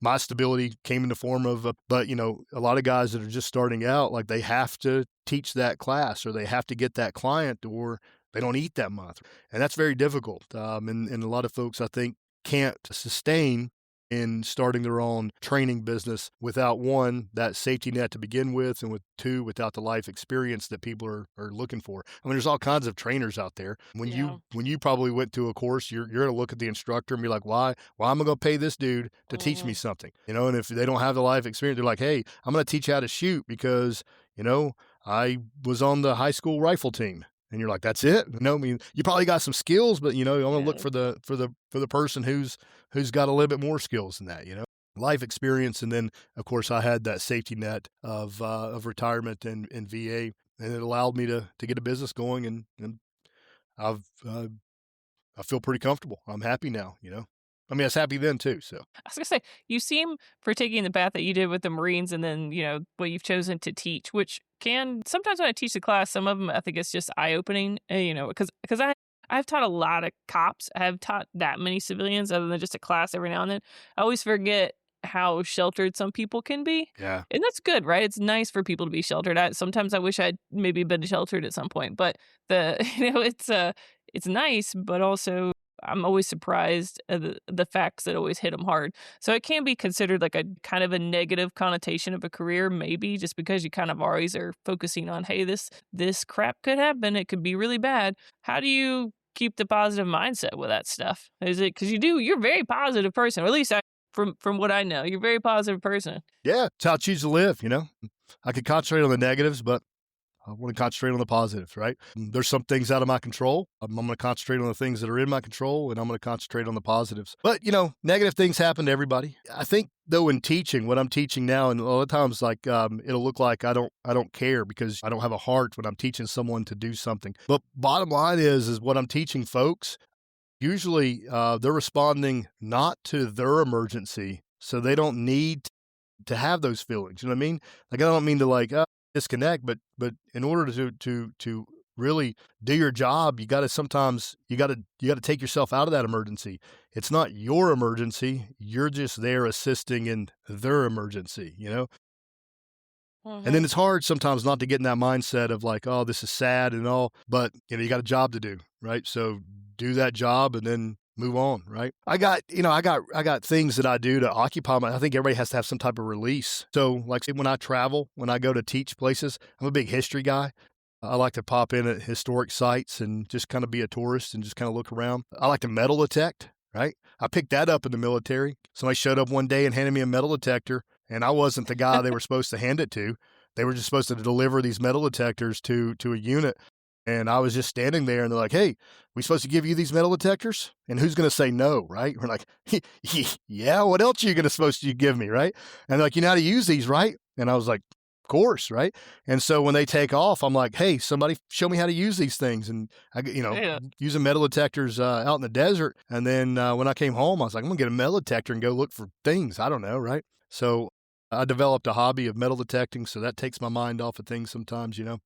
My stability came in the form of, but you know, a lot of guys that are just starting out, like they have to teach that class or they have to get that client or they don't eat that month. And that's very difficult. And a lot of folks, I think, can't sustain in starting their own training business without one, that safety net to begin with, and with two, without the life experience that people are looking for. I mean, there's all kinds of trainers out there. When you probably went to a course, you're going to look at the instructor and be like, why am I going to pay this dude to teach me something? You know, and if they don't have the life experience, they're like, hey, I'm going to teach you how to shoot because, you know, I was on the high school rifle team. And you're like, that's it? No, I mean, you probably got some skills, but you know, you want to look for the person who's got a little bit more skills than that, you know, life experience. And then of course I had that safety net of retirement and VA, and it allowed me to get a business going. And I've, I feel pretty comfortable. I'm happy now, you know. I mean, I was happy then too. So I was gonna say, you seem for taking the path that you did with the Marines and then, you know, what you've chosen to teach, which can sometimes when I teach the class, some of them I think it's just eye opening, you know, because I've taught a lot of cops. I have taught that many civilians other than just a class every now and then. I always forget how sheltered some people can be. yeah, And that's good, right? It's nice for people to be sheltered. Sometimes I wish I'd maybe been sheltered at some point, but you know, it's nice, but also I'm always surprised at the facts that always hit them hard. So it can be considered like a kind of a negative connotation of a career, maybe just because you kind of always are focusing on, hey, this crap could happen. It could be really bad. How do you keep the positive mindset with that stuff? Is it because you're a very positive person, or at least from what I know, you're a very positive person. yeah, it's how I choose to live. You know, I could concentrate on the negatives, but I want to concentrate on the positives, right? There's some things out of my control. I'm going to concentrate on the things that are in my control, and I'm going to concentrate on the positives. But, you know, negative things happen to everybody. I think, though, in teaching, what I'm teaching now, and a lot of times, like, it'll look like I don't care because I don't have a heart when I'm teaching someone to do something. But bottom line is what I'm teaching folks, usually they're responding not to their emergency, so they don't need to have those feelings. You know what I mean? Like, I don't mean to like disconnect, but in order to really do your job, you got to sometimes you got to take yourself out of that emergency. It's not your emergency. You're just there assisting in their emergency, you know? And then it's hard sometimes not to get in that mindset of like, oh, this is sad and all, but you know, you got a job to do, right? So do that job and then move on, right? I got things that I do to occupy I think everybody has to have some type of release. So like say when I travel, when I go to teach places, I'm a big history guy. I like to pop in at historic sites and just kind of be a tourist and just kind of look around. I like to metal detect, right? I picked that up in the military. Somebody showed up one day and handed me a metal detector, and I wasn't the guy they were supposed to hand it to. They were just supposed to deliver these metal detectors to a unit. And I was just standing there, and they're like, hey, we supposed to give you these metal detectors? And who's going to say no, right? We're like, yeah, what else are you supposed to give me, right? And they're like, you know how to use these, right? And I was like, of course, right? And so when they take off, I'm like, hey, somebody show me how to use these things. And using metal detectors out in the desert. And then when I came home, I was like, I'm going to get a metal detector and go look for things. I don't know, right? So I developed a hobby of metal detecting, so that takes my mind off of things sometimes, you know.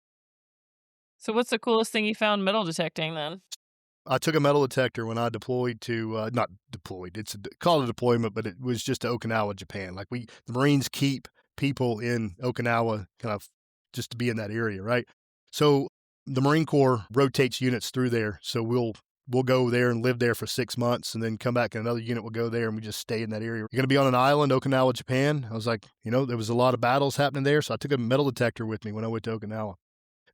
So what's the coolest thing you found metal detecting then? I took a metal detector when I deployed to, not deployed, called a deployment, but it was just to Okinawa, Japan. Like the Marines keep people in Okinawa kind of just to be in that area, right? So the Marine Corps rotates units through there. So we'll go there and live there for 6 months and then come back and another unit will go there and we just stay in that area. You're going to be on an island, Okinawa, Japan. I was like, you know, there was a lot of battles happening there. So I took a metal detector with me when I went to Okinawa.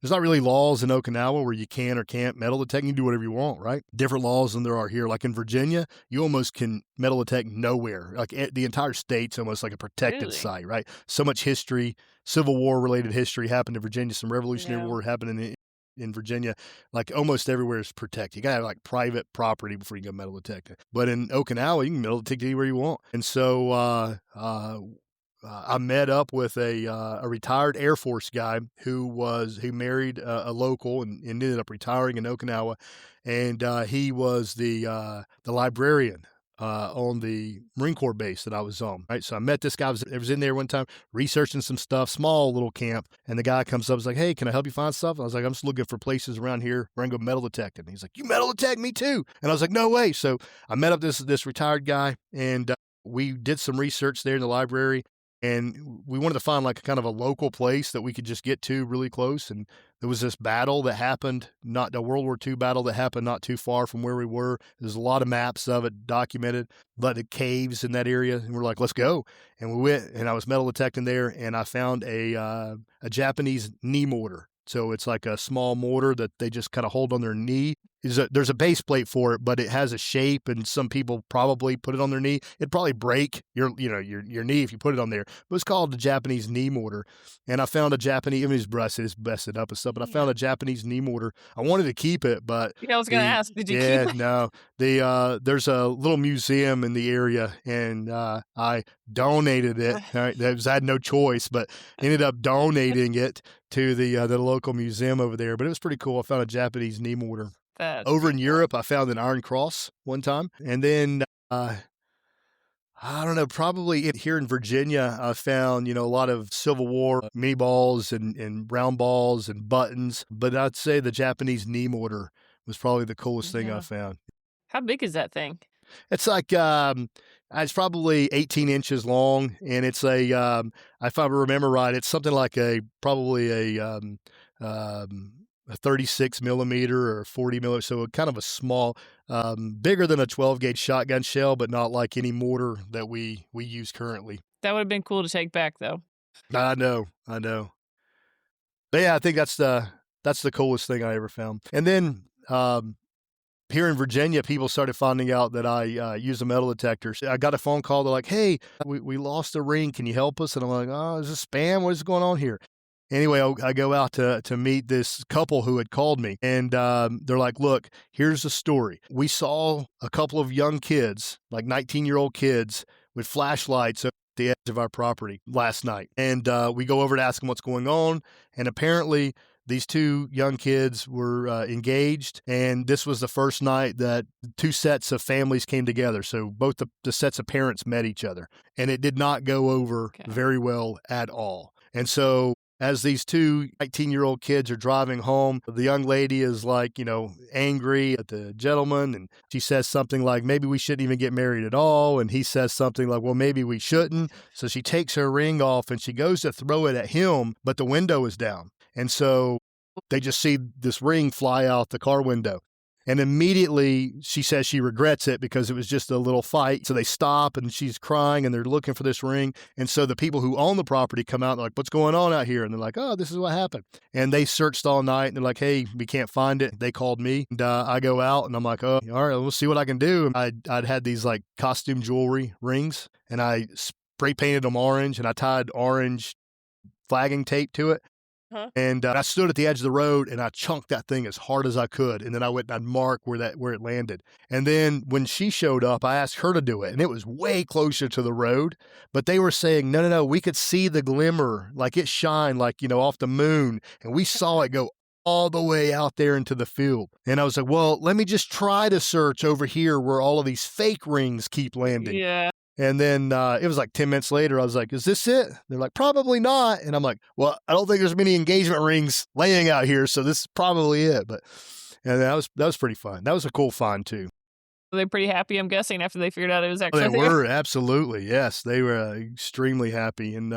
there's not really laws in Okinawa where you can or can't metal detect. You can do whatever you want, right? Different laws than there are here. Like in Virginia, you almost can metal detect nowhere. Like the entire state's almost like a protected Really? site, right? So much history, Civil War related history happened in Virginia. Some Revolutionary Yeah. War happened in Virginia. Like almost everywhere is protected. You gotta have like private property before you go metal detecting. But in Okinawa, you can metal detect anywhere you want. And so I met up with a retired Air Force guy who married a local and ended up retiring in Okinawa, and he was the librarian on the Marine Corps base that I was on. Right, so I met this guy. I was in there one time researching some stuff, small little camp, and the guy comes up, and is like, "Hey, can I help you find stuff?" I was like, "I'm just looking for places around here where I can go metal detecting." He's like, "You metal detect? Me too." And I was like, "No way!" So I met up this retired guy, and we did some research there in the library. And we wanted to find like kind of a local place that we could just get to really close. And there was this battle that happened, not the World War II battle that happened not too far from where we were. There's a lot of maps of it documented, but the caves in that area. And we're like, let's go. And we went, and I was metal detecting there, and I found a Japanese knee mortar. So it's like a small mortar that they just kind of hold on their knee. There's a base plate for it, but it has a shape, and some people probably put it on their knee. It'd probably break your knee if you put it on there. But it's called the Japanese knee mortar. And I found a Japanese, I mean, it's busted up and stuff, but I found a Japanese knee mortar. I wanted to keep it, but Yeah, I was gonna ask, did you keep it? no. There's a little museum in the area, and I donated it. I had no choice, but ended up donating it to the local museum over there. But it was pretty cool. I found a Japanese knee mortar. That's Over in pretty cool. Europe, I found an Iron Cross one time. And then I don't know, probably here in Virginia, I found, a lot of Civil War mini balls and round balls and buttons. But I'd say the Japanese knee mortar was probably the coolest thing I found. How big is that thing? It's like it's probably 18 inches long, and it's if I remember right, it's something like probably a 36 millimeter or 40 millimeter, so kind of a small, bigger than a 12 gauge shotgun shell, but not like any mortar that we use currently. That would have been cool to take back, though. I know. But yeah, I think that's the coolest thing I ever found. And then here in Virginia, people started finding out that I use a metal detector. I got a phone call. They're like, "Hey, we lost a ring. Can you help us?" And I'm like, "Oh, is this spam? What is going on here?" Anyway, I go out to meet this couple who had called me, and they're like, "Look, here's the story. We saw a couple of young kids, like 19-year-old kids, with flashlights at the edge of our property last night. And we go over to ask them what's going on, and apparently these two young kids were engaged, and this was the first night that two sets of families came together. So both the sets of parents met each other, and it did not go over very well at all. And so as these two 19-year-old kids are driving home, the young lady is like, angry at the gentleman, and she says something like, maybe we shouldn't even get married at all. And he says something like, well, maybe we shouldn't. So she takes her ring off and she goes to throw it at him, but the window is down. And so they just see this ring fly out the car window. And immediately she says she regrets it because it was just a little fight. So they stop and she's crying and they're looking for this ring. And so the people who own the property come out and they're like, what's going on out here? And they're like, oh, this is what happened. And they searched all night and they're like, hey, we can't find it. They called me and I go out and I'm like, oh, all right, we'll see what I can do. And I'd had these like costume jewelry rings and I spray painted them orange and I tied orange flagging tape to it. And I stood at the edge of the road and I chunked that thing as hard as I could. And then I went and I'd mark where it landed. And then when she showed up, I asked her to do it. And it was way closer to the road. But they were saying, no, we could see the glimmer, like it shined, like, off the moon. And we saw it go all the way out there into the field. And I was like, well, let me just try to search over here where all of these fake rings keep landing. Yeah. And then it was like 10 minutes later, I was like, is this it? They're like, probably not. And I'm like, well, I don't think there's many engagement rings laying out here, so this is probably it. And that was pretty fun. That was a cool find, too. Were they pretty happy, I'm guessing, after they figured out it was actually They were, absolutely. Yes, they were extremely happy. And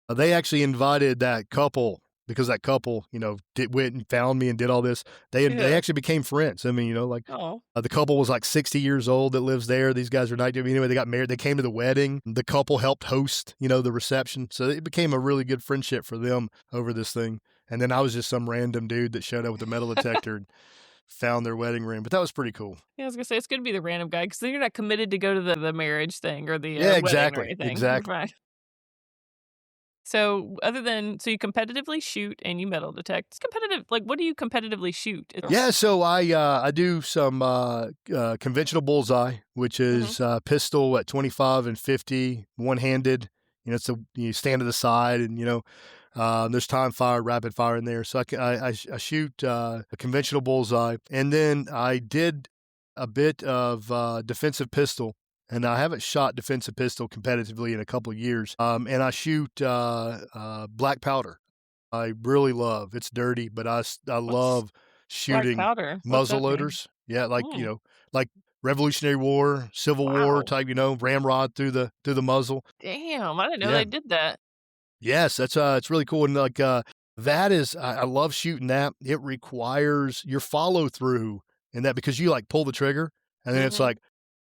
they actually invited that couple, because that couple, went and found me and did all this. They actually became friends. I mean, the couple was like 60 years old that lives there. These guys are 19. Anyway, they got married. They came to the wedding. The couple helped host, the reception. So it became a really good friendship for them over this thing. And then I was just some random dude that showed up with a metal detector and found their wedding ring. But that was pretty cool. Yeah, I was gonna say it's gonna be the random guy because then you're not committed to go to the marriage thing or the Yeah, wedding or exactly. anything. You're Exactly. fine. So you competitively shoot and you metal detect. It's competitive. Like, what do you competitively shoot? Yeah, so I do some conventional bullseye, which is pistol at 25 and 50, one-handed. So you stand to the side, and there's time fire, rapid fire in there. So I shoot a conventional bullseye, and then I did a bit of defensive pistol. And I haven't shot defensive pistol competitively in a couple of years. And I shoot black powder. I really love. It's dirty, but I What's love black shooting powder? What's muzzle that mean? loaders. Yeah, like Mm, like Revolutionary War, Civil War wow. type. Ramrod through the muzzle. Damn, I didn't know Yeah. they did that. Yes, that's it's really cool. And that is, I love shooting that. It requires your follow through in that, because you like pull the trigger and then it's Mhm. like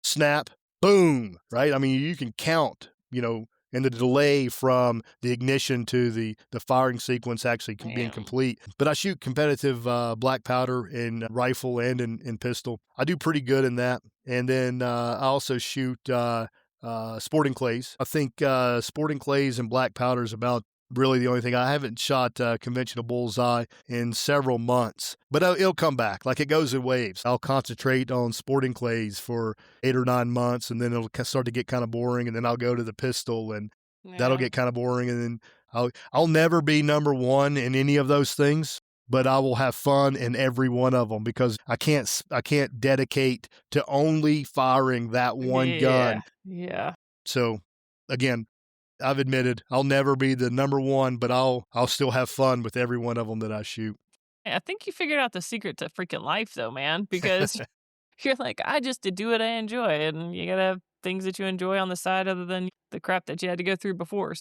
snap, boom, right? I mean, you can count, and the delay from the ignition to the firing sequence actually being Damn. complete. But I shoot competitive black powder in rifle and in pistol. I do pretty good in that. And then I also shoot sporting clays. I think sporting clays and black powder is about really the only thing. I haven't shot conventional bullseye in several months, but it'll come back. Like, it goes in waves. I'll concentrate on sporting clays for 8 or 9 months, and then it'll start to get kind of boring, and then I'll go to the pistol, and that'll Yeah. get kind of boring, and then I'll never be number one in any of those things, but I will have fun in every one of them, because I can't dedicate to only firing that one gun. Yeah. So again, I've admitted I'll never be the number one, but I'll still have fun with every one of them that I shoot. I think you figured out the secret to freaking life, though, man, because you're like, I just to do what I enjoy, and you gotta have things that you enjoy on the side other than the crap that you had to go through before.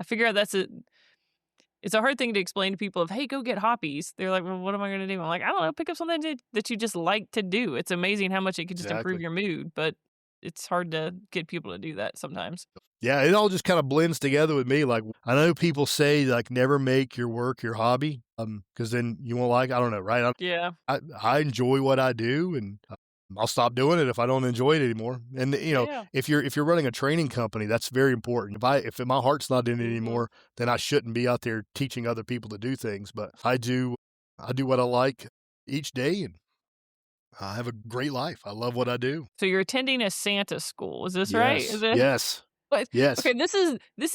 I figure out it's a hard thing to explain to people of, hey, go get hobbies. They're like, well, what am I going to do? I'm like, I don't know, pick up something that you just like to do. It's amazing how much it can just improve Exactly. your mood, but it's hard to get people to do that sometimes. Yeah, it all just kind of blends together with me. Like, I know people say, like, never make your work your hobby, because then you won't I don't know, right? Yeah. I enjoy what I do, and I'll stop doing it if I don't enjoy it anymore. And Yeah. if you're running a training company, that's very important. If my heart's not in it anymore, then I shouldn't be out there teaching other people to do things. But I do what I like each day, and I have a great life. I love what I do. So you're attending a Santa school. Is this right? Is Yes, it? yes, But yes. okay, this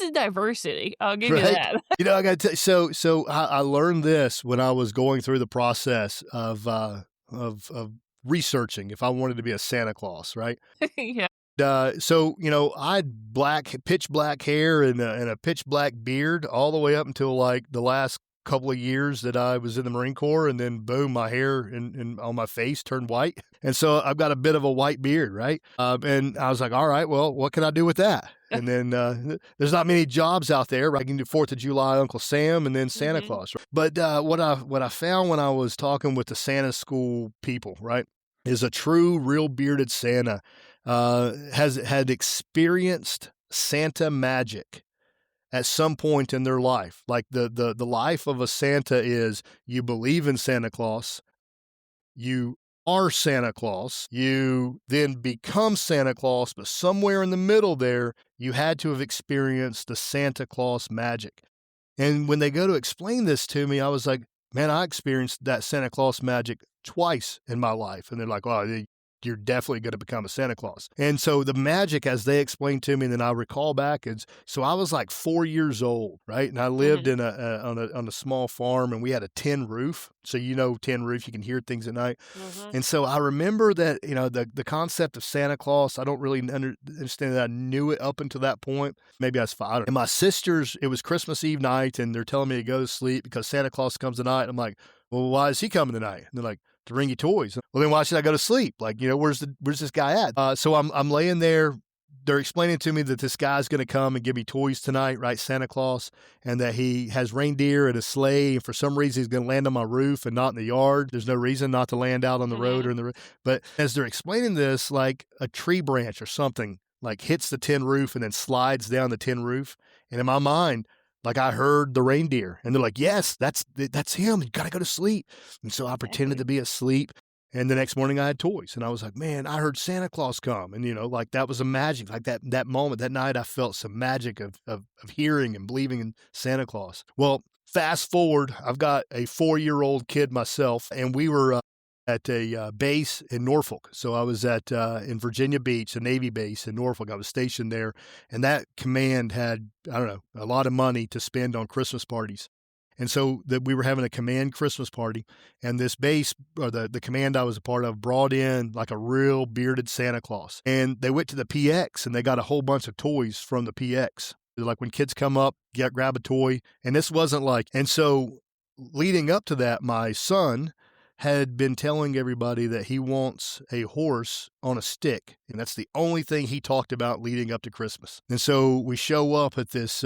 is diversity. I'll give you Right. that. I got to tell you, so I learned this when I was going through the process of researching if I wanted to be a Santa Claus, right? Yeah. So I had pitch black hair and a pitch black beard all the way up until like the last couple of years that I was in the Marine Corps, and then boom, my hair and on my face turned white, and so I've got a bit of a white beard, right? And I was like, all right, well, what can I do with that? And then there's not many jobs out there. Right? I can do 4th of July, Uncle Sam, and then Santa Claus. Right? But what I found when I was talking with the Santa school people, right, is a true, real bearded Santa had experienced Santa magic at some point in their life. Like the life of a Santa is, you believe in Santa Claus, you are Santa Claus, you then become Santa Claus, but somewhere in the middle there, you had to have experienced the Santa Claus magic. And when they go to explain this to me, I was like, man, I experienced that Santa Claus magic twice in my life. And they're like, oh, you're definitely going to become a Santa Claus. And so the magic, as they explained to me, and then I recall back, is so I was like 4 years old, right? And I lived in on a small farm, and we had a tin roof. So tin roof, you can hear things at night. And so I remember that the concept of Santa Claus, I don't really understand that I knew it up until that point. Maybe I was 5. And my sisters, it was Christmas Eve night, and they're telling me to go to sleep because Santa Claus comes tonight. I'm like, well, why is he coming tonight? And they're like, to bring you toys. Well, then why should I go to sleep? Like, where's this guy at? So I'm laying there. They're explaining to me that this guy's going to come and give me toys tonight, right? Santa Claus, and that he has reindeer and a sleigh. And for some reason, he's going to land on my roof and not in the yard. There's no reason not to land out on the road or in the roof. But as they're explaining this, like a tree branch or something like hits the tin roof and then slides down the tin roof. And in my mind, like I heard the reindeer, and they're like, yes, that's him. You got to go to sleep. And so I pretended to be asleep. And the next morning I had toys, and I was like, man, I heard Santa Claus come. And, like that was a magic, like that moment, that night I felt some magic of hearing and believing in Santa Claus. Well, fast forward, I've got a 4-year-old kid myself, and we were at a base in Norfolk. So I was in Virginia Beach, a Navy base in Norfolk. I was stationed there, and that command had, I don't know, a lot of money to spend on Christmas parties. And so that we were having a command Christmas party, and this base, or the command I was a part of, brought in like a real bearded Santa Claus. And they went to the PX and they got a whole bunch of toys from the PX. Like when kids come up, grab a toy. And this wasn't like, and so leading up to that, my son had been telling everybody that he wants a horse on a stick. And that's the only thing he talked about leading up to Christmas. And so we show up at this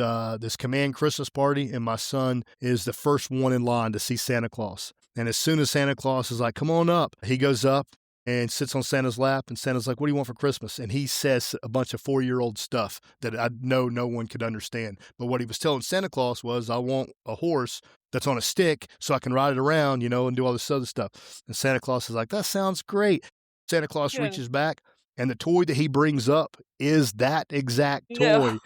command Christmas party, and my son is the first one in line to see Santa Claus. And as soon as Santa Claus is like, come on up, he goes up and sits on Santa's lap, and Santa's like, what do you want for Christmas? And he says a bunch of 4-year-old stuff that I know no one could understand. But what he was telling Santa Claus was, I want a horse that's on a stick so I can ride it around, and do all this other stuff. And Santa Claus is like, that sounds great. Santa Claus reaches back, and the toy that he brings up is that exact toy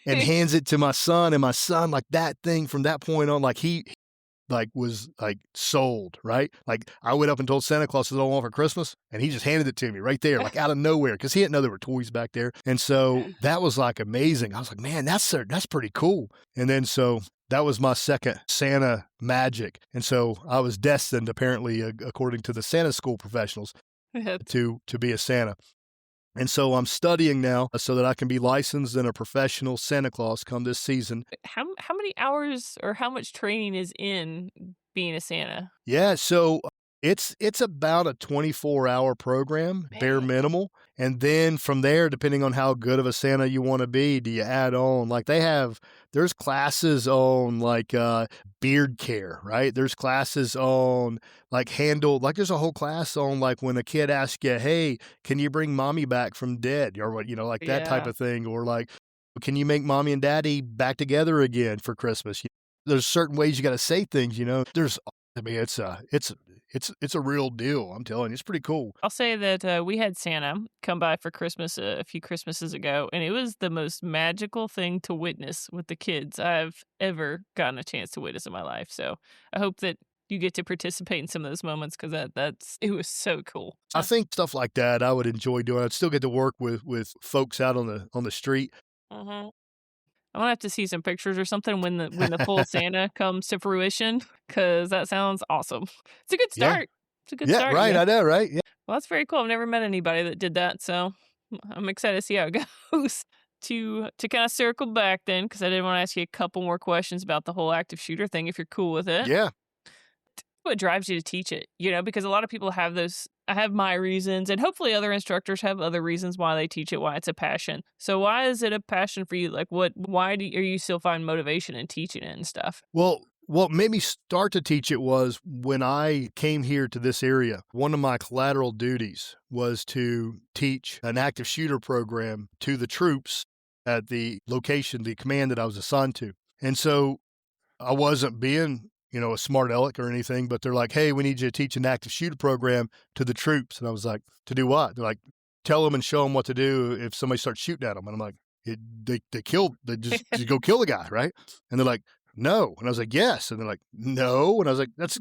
and hands it to my son. And my son, like that thing from that point on, like he was like sold, right? Like I went up and told Santa Claus what I want for Christmas, and he just handed it to me right there, like out of nowhere, because he didn't know there were toys back there. And so that was like amazing. I was like, man, that's pretty cool. And then so that was my second Santa magic. And so I was destined, apparently, according to the Santa school professionals, to be a Santa. And so I'm studying now so that I can be licensed and a professional Santa Claus come this season. How many hours or how much training is in being a Santa? Yeah, so it's about a 24-hour program, bare minimal. And then from there, depending on how good of a Santa you want to be, do you add on? Like there's classes on like beard care, right? There's classes on like there's a whole class on like when a kid asks you, hey, can you bring mommy back from dead? Or what, like that type of thing. Or like, can you make mommy and daddy back together again for Christmas? There's certain ways you got to say things, it's a real deal. I'm telling you, it's pretty cool. I'll say that we had Santa come by for Christmas a few Christmases ago, and it was the most magical thing to witness with the kids I've ever gotten a chance to witness in my life. So I hope that you get to participate in some of those moments, because it was so cool. I think stuff like that I would enjoy doing. I'd still get to work with folks out on the street. Mm-hmm. I'm gonna have to see some pictures or something when the full Santa comes to fruition, because that sounds awesome. It's a good start. Yeah. It's a good start. Right. Yeah. I know, right? Yeah. Well, that's very cool. I've never met anybody that did that, so I'm excited to see how it goes. To kind of circle back then, because I did want to ask you a couple more questions about the whole active shooter thing, if you're cool with it. Yeah. What drives you to teach it? Because a lot of people have those. I have my reasons, and hopefully other instructors have other reasons why they teach it, why it's a passion. So why is it a passion for you? Like why do you still find motivation in teaching it and stuff? Well, what made me start to teach it was when I came here to this area, one of my collateral duties was to teach an active shooter program to the troops at the location, the command that I was assigned to. And so I wasn't being a smart aleck or anything, but they're like, hey, we need you to teach an active shooter program to the troops. And I was like, to do what? They're like, tell them and show them what to do if somebody starts shooting at them. And I'm like, they just go kill the guy, right? And they're like, no. And I was like, yes. And they're like, no. And I was like, it's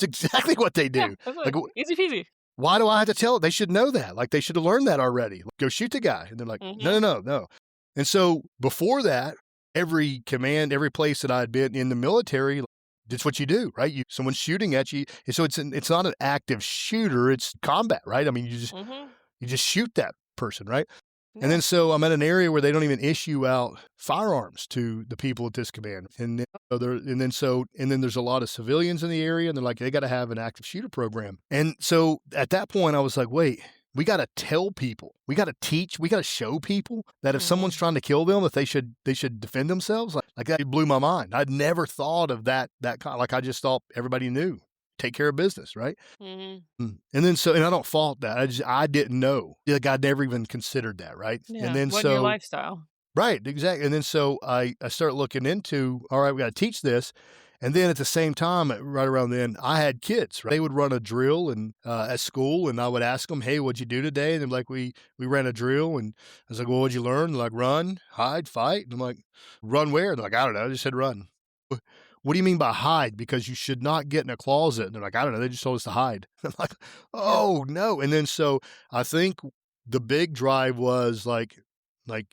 exactly what they do. Yeah, like easy peasy. Why do I have to tell it? They should know that. Like, they should have learned that already. Go shoot the guy. And they're like, no. And so before that, every command, every place that I'd been in the military, it's what you do, right? Someone's shooting at you. So it's not an active shooter. It's combat, right? I mean, you just shoot that person, right? Yeah. And then so I'm at an area where they don't even issue out firearms to the people at this command. And then there's a lot of civilians in the area, and they're like, they got to have an active shooter program. And so at that point I was like, wait, we got to tell people, we got to teach, we got to show people that if someone's trying to kill them, that they should defend themselves. Like that blew my mind. I'd never thought of that kind. Like I just thought everybody knew, take care of business, right? Mm-hmm. And then and I don't fault that. I didn't know. Like I'd never even considered that, right? Yeah. And then your lifestyle? Right, exactly. And then so I start looking into, all right, we got to teach this. And then at the same time, right around then, I had kids. Right? They would run a drill and at school, and I would ask them, "Hey, what'd you do today?" And they're like, "We ran a drill." And I was like, "Well, what'd you learn?" They're like, "Run, hide, fight." And I'm like, "Run where?" They're like, "I don't know. I just said run." What do you mean by hide? Because you should not get in a closet. And they're like, "I don't know. They just told us to hide." I'm like, Yeah. "Oh no!" And then so I think the big drive was like,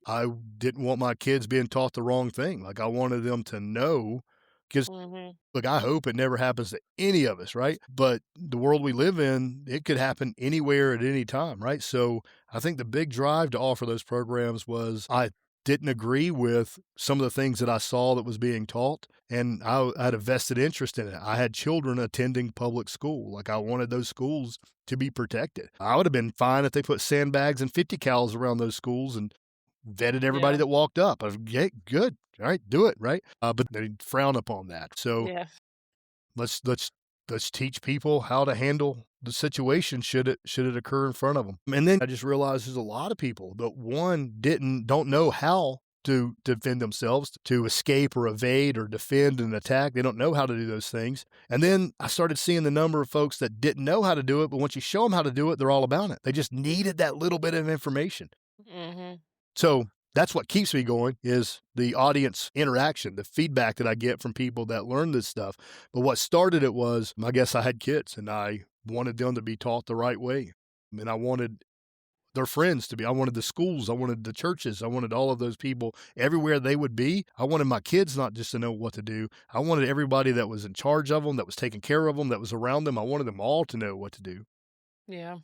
I didn't want my kids being taught the wrong thing. Like, I wanted them to know, because Mhm. look, I hope it never happens to any of us, right? But the world we live in, it could happen anywhere at any time, right? So I think the big drive to offer those programs was I didn't agree with some of the things that I saw that was being taught, and I had a vested interest in it. I had children attending public school. Like, I wanted those schools to be protected. I would have been fine if they put sandbags and 50 cals around those schools and vetted everybody Yeah. that walked up. Yeah, good. All right, do it, right? But they frown upon that. So Yeah. let's let's let's teach people how to handle the situation should it occur in front of them. And then I just realized there's a lot of people that don't know how to defend themselves, to escape or evade or defend and attack. They don't know how to do those things. And then I started seeing the number of folks that didn't know how to do it, but once you show them how to do it, they're all about it. They just needed that little bit of information. Mhm. So that's what keeps me going is the audience interaction, the feedback that I get from people that learn this stuff. But what started it was, I guess I had kids and I wanted them to be taught the right way. And I wanted their friends to be. I wanted the schools. I wanted the churches. I wanted all of those people everywhere they would be. I wanted my kids not just to know what to do. I wanted everybody that was in charge of them, that was taking care of them, that was around them. I wanted them all to know what to do. Yeah.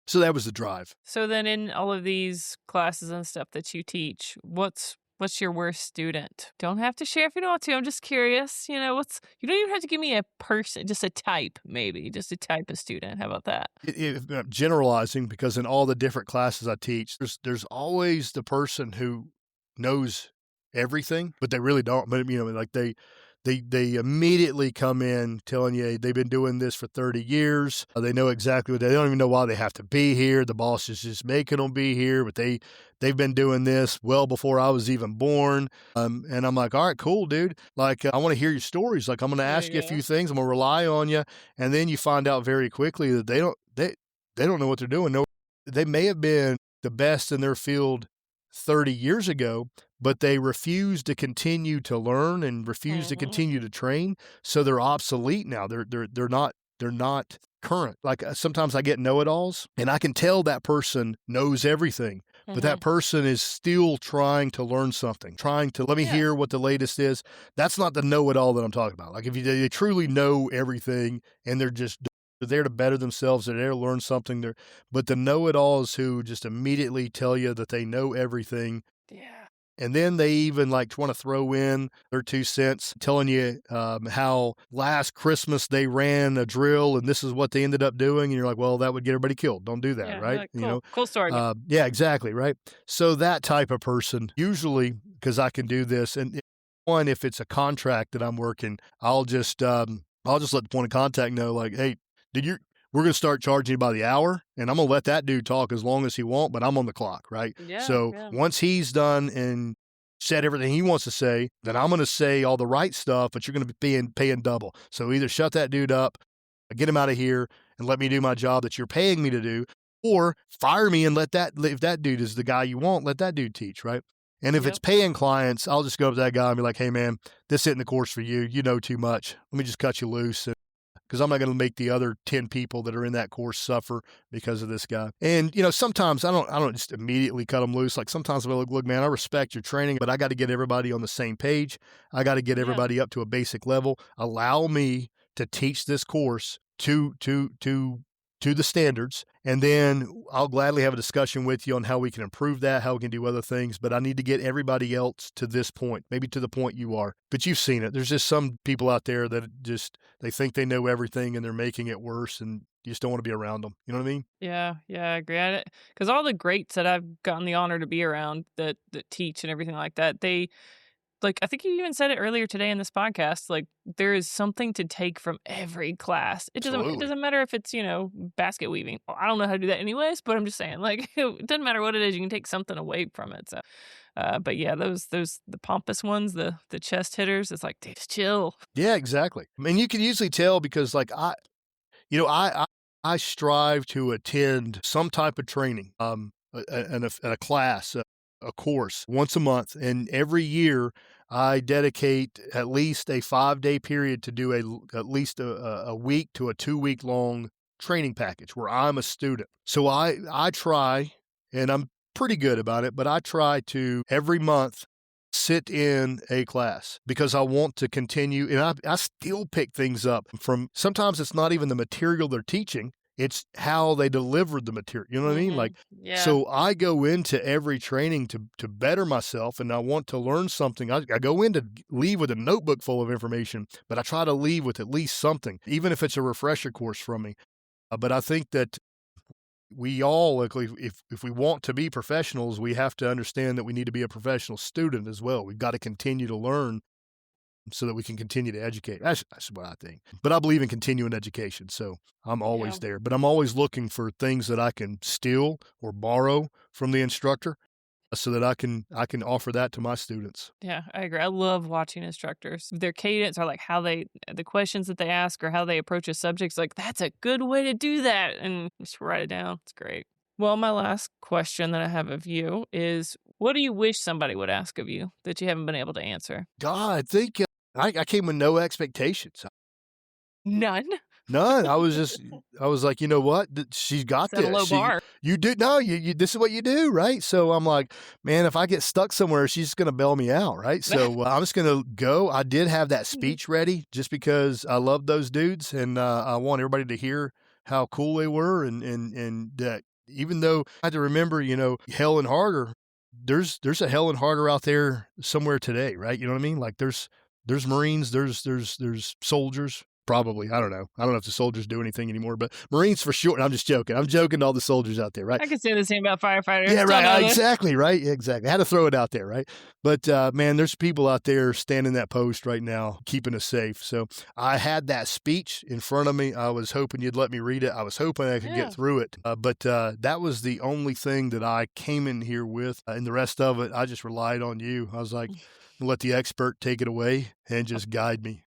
So that was the drive. So then in all of these classes and stuff that you teach, what's your worst student? Don't have to share if you don't want to. I'm just curious. What's you don't even have to give me a person, just a type, maybe. Just a type of student. How about that? Generalizing, because in all the different classes I teach, there's always the person who knows everything, but they really don't. But like they immediately come in telling you they've been doing this for 30 years. They know exactly what they don't even know why they have to be here. The boss is just making them be here, but they've been doing this well before I was even born. And I'm like, all right, cool, dude. Like, I want to hear your stories. Like, I'm going to There ask you a you go. few things. I'm going to rely on you. And then you find out very quickly that they don't know what they're doing. No, they may have been the best in their field 30 years ago, but they refuse to continue to learn and refuse to Mhm. continue to train, so they're obsolete now. They're not current. Like, sometimes I get know-it-alls, and I can tell that person knows everything, but that Mhm. person is still trying to learn something, trying to let me Yeah. hear what the latest is. That's not the know-it-all that I'm talking about. Like, if they truly know everything and they're there to better themselves, they're there to learn something. But the know-it-alls who just immediately tell you that they know everything, Yeah. and then they even like want to throw in their 2 cents, telling you how last Christmas they ran a drill and this is what they ended up doing. And you're like, well, that would get everybody killed. Don't do that, Yeah. You're right? like, cool. Cool story. Yeah, exactly, right? So that type of person, usually, because I can do this, and one, if it's a contract that I'm working, I'll just let the point of contact know, like, hey, did you? We're going to start charging you by the hour, and I'm going to let that dude talk as long as he wants, but I'm on the clock, right? Yeah. So Yeah. once he's done and said everything he wants to say, then I'm going to say all the right stuff, but you're going to be paying double. So either shut that dude up, get him out of here, and let me do my job that you're paying me to do, or fire me and if that dude is the guy you want, let that dude teach, right? And if it's Yep. paying clients, I'll just go up to that guy and be like, hey, man, this isn't the course for you. You know too much. Let me just cut you loose. Because I'm not going to make the other 10 people that are in that course suffer because of this guy. And, sometimes I don't just immediately cut them loose. Like, sometimes I'm like, look, man, I respect your training, but I got to get everybody on the same page. I got to get Yeah. everybody up to a basic level. Allow me to teach this course to the standards, and then I'll gladly have a discussion with you on how we can improve that, how we can do other things. But I need to get everybody else to this point, maybe to the point you are. But you've seen it. There's just some people out there that just they think they know everything and they're making it worse, and you just don't want to be around them. You know what I mean? Yeah, yeah, I agree. Because all the greats that I've gotten the honor to be around that teach and everything like that, Like, I think you even said it earlier today in this podcast, like, there is something to take from every class. It Absolutely. doesn't matter if it's, basket weaving. Well, I don't know how to do that anyways, but I'm just saying, like, it doesn't matter what it is, you can take something away from it. So, but yeah, those the pompous ones, the chest hitters, it's like, dude, just chill. Yeah, exactly. I mean, you can usually tell because like you know, I strive to attend some type of training, a class, a course once a month, and every year I dedicate at least a 5-day period to do at least a week to a 2-week long training package where I'm a student. So I try, and I'm pretty good about it, but I try to every month sit in a class because I want to continue. And I still pick things up from, sometimes it's not even the material they're teaching, it's how they delivered the material. You know what I mean? Like, Yeah. so I go into every training to better myself, and I want to learn something. I go in to leave with a notebook full of information, but I try to leave with at least something, even if it's a refresher course from me. But I think that we all, like, if we want to be professionals, we have to understand that we need to be a professional student as well. We've got to continue to learn so that we can continue to educate. That's what I think. But I believe in continuing education, so I'm always there. But I'm always looking for things that I can steal or borrow from the instructor so that I can offer that to my students. Yeah, I agree. I love watching instructors. Their cadence or like how the questions that they ask or how they approach a subject. It's like, that's a good way to do that. And just write it down. It's great. Well, my last question that I have of you is, what do you wish somebody would ask of you that you haven't been able to answer? God, I think I came with no expectations. None. None. I was like, you know what? She's got Set a low this. bar. You did. No, you, this is what you do, right? So I'm like, man, if I get stuck somewhere, she's just going to bail me out, right? So I'm just going to go. I did have that speech ready just because I love those dudes, and I want everybody to hear how cool they were, and that even though I had to remember, Hell and Harder, there's a Hell and Harder out there somewhere today, right? You know what I mean? Like there's Marines, there's soldiers. Probably. I don't know. I don't know if the soldiers do anything anymore, but Marines for sure. And I'm just joking. I'm joking to all the soldiers out there, right? I could say the same about firefighters. Yeah, right. Exactly, right? Exactly. I had to throw it out there, right? But man, there's people out there standing that post right now, keeping us safe. So I had that speech in front of me. I was hoping you'd let me read it. I was hoping I could get through it. But that was the only thing that I came in here with. And the rest of it, I just relied on you. I was like, let the expert take it away and just guide me.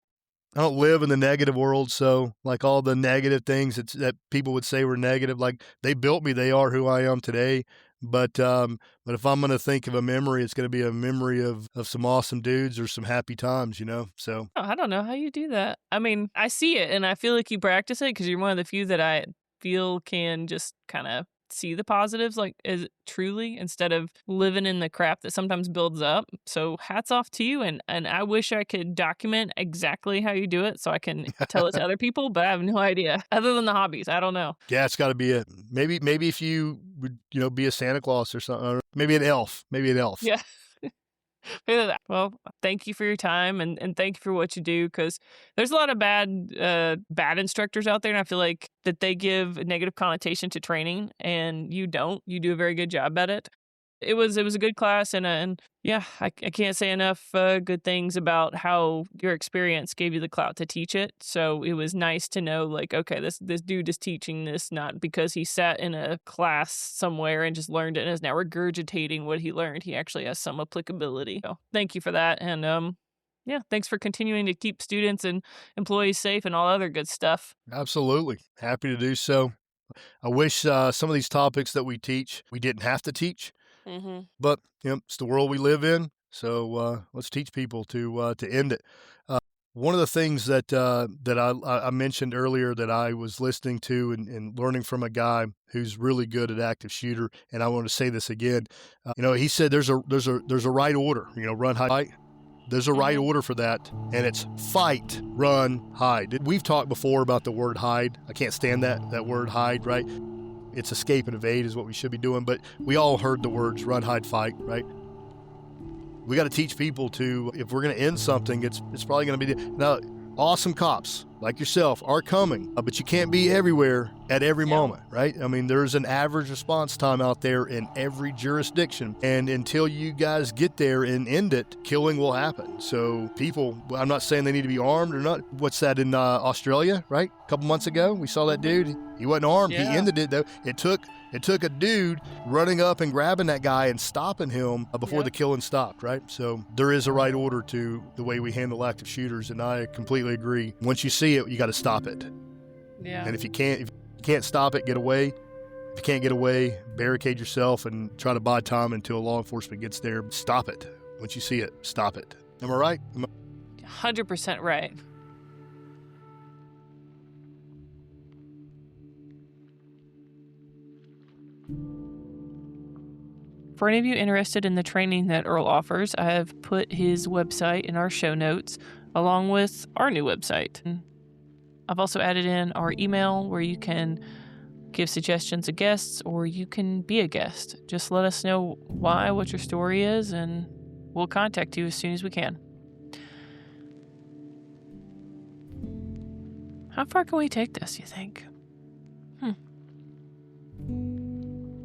I don't live in the negative world, so like all the negative things that people would say were negative, like they built me, they are who I am today. But if I'm going to think of a memory, it's going to be a memory of some awesome dudes or some happy times, So I don't know how you do that. I mean, I see it and I feel like you practice it because you're one of the few that I feel can just kind of see the positives, like, is truly, instead of living in the crap that sometimes builds up. So hats off to you, and I wish I could document exactly how you do it so I can tell it to other people, but I have no idea. Other than the hobbies, I don't know. Yeah, it's got to be it. Maybe if you would, be a Santa Claus or something, or maybe an elf. Yeah. Well, thank you for your time and thank you for what you do, because there's a lot of bad instructors out there, and I feel like that they give a negative connotation to training, and you don't. You do a very good job at it. It was a good class, and yeah, I can't say enough good things about how your experience gave you the clout to teach it. So it was nice to know, like, okay, this dude is teaching this not because he sat in a class somewhere and just learned it and is now regurgitating what he learned. He actually has some applicability. So thank you for that, and yeah, thanks for continuing to keep students and employees safe and all other good stuff. Absolutely. Happy to do so. I wish some of these topics that we teach, we didn't have to teach. Mm-hmm. But it's the world we live in, so let's teach people to end it. One of the things that I mentioned earlier that I was listening to and learning from a guy who's really good at active shooter, and I want to say this again. He said there's a right order. Run, hide. There's a right order for that, and it's fight, run, hide. We've talked before about the word hide. I can't stand that word hide, right? It's escape and evade is what we should be doing, but we all heard the words run, hide, fight, right? We got to teach people to, if we're going to end something, it's probably going to be, now, awesome cops. like yourself, are coming, but you can't be everywhere at every moment, right? I mean, there's an average response time out there in every jurisdiction, and until you guys get there and end it, killing will happen. So people, I'm not saying they need to be armed or not. What's that in Australia, right? A couple months ago, we saw that dude. He wasn't armed. Yeah. He ended it, though. It took a dude running up and grabbing that guy and stopping him before the killing stopped, right? So there is a right order to the way we handle active shooters, and I completely agree. Once you see it, you got to stop it. Yeah. And if you can't stop it, get away. If you can't get away, barricade yourself and try to buy time until law enforcement gets there. Stop it. Once you see it, stop it. Am I right? 100% right. For any of you interested in the training that Earl offers, I have put his website in our show notes, along with our new website. I've also added in our email where you can give suggestions of guests, or you can be a guest. Just let us know why, what your story is, and we'll contact you as soon as we can. How far can we take this, you think?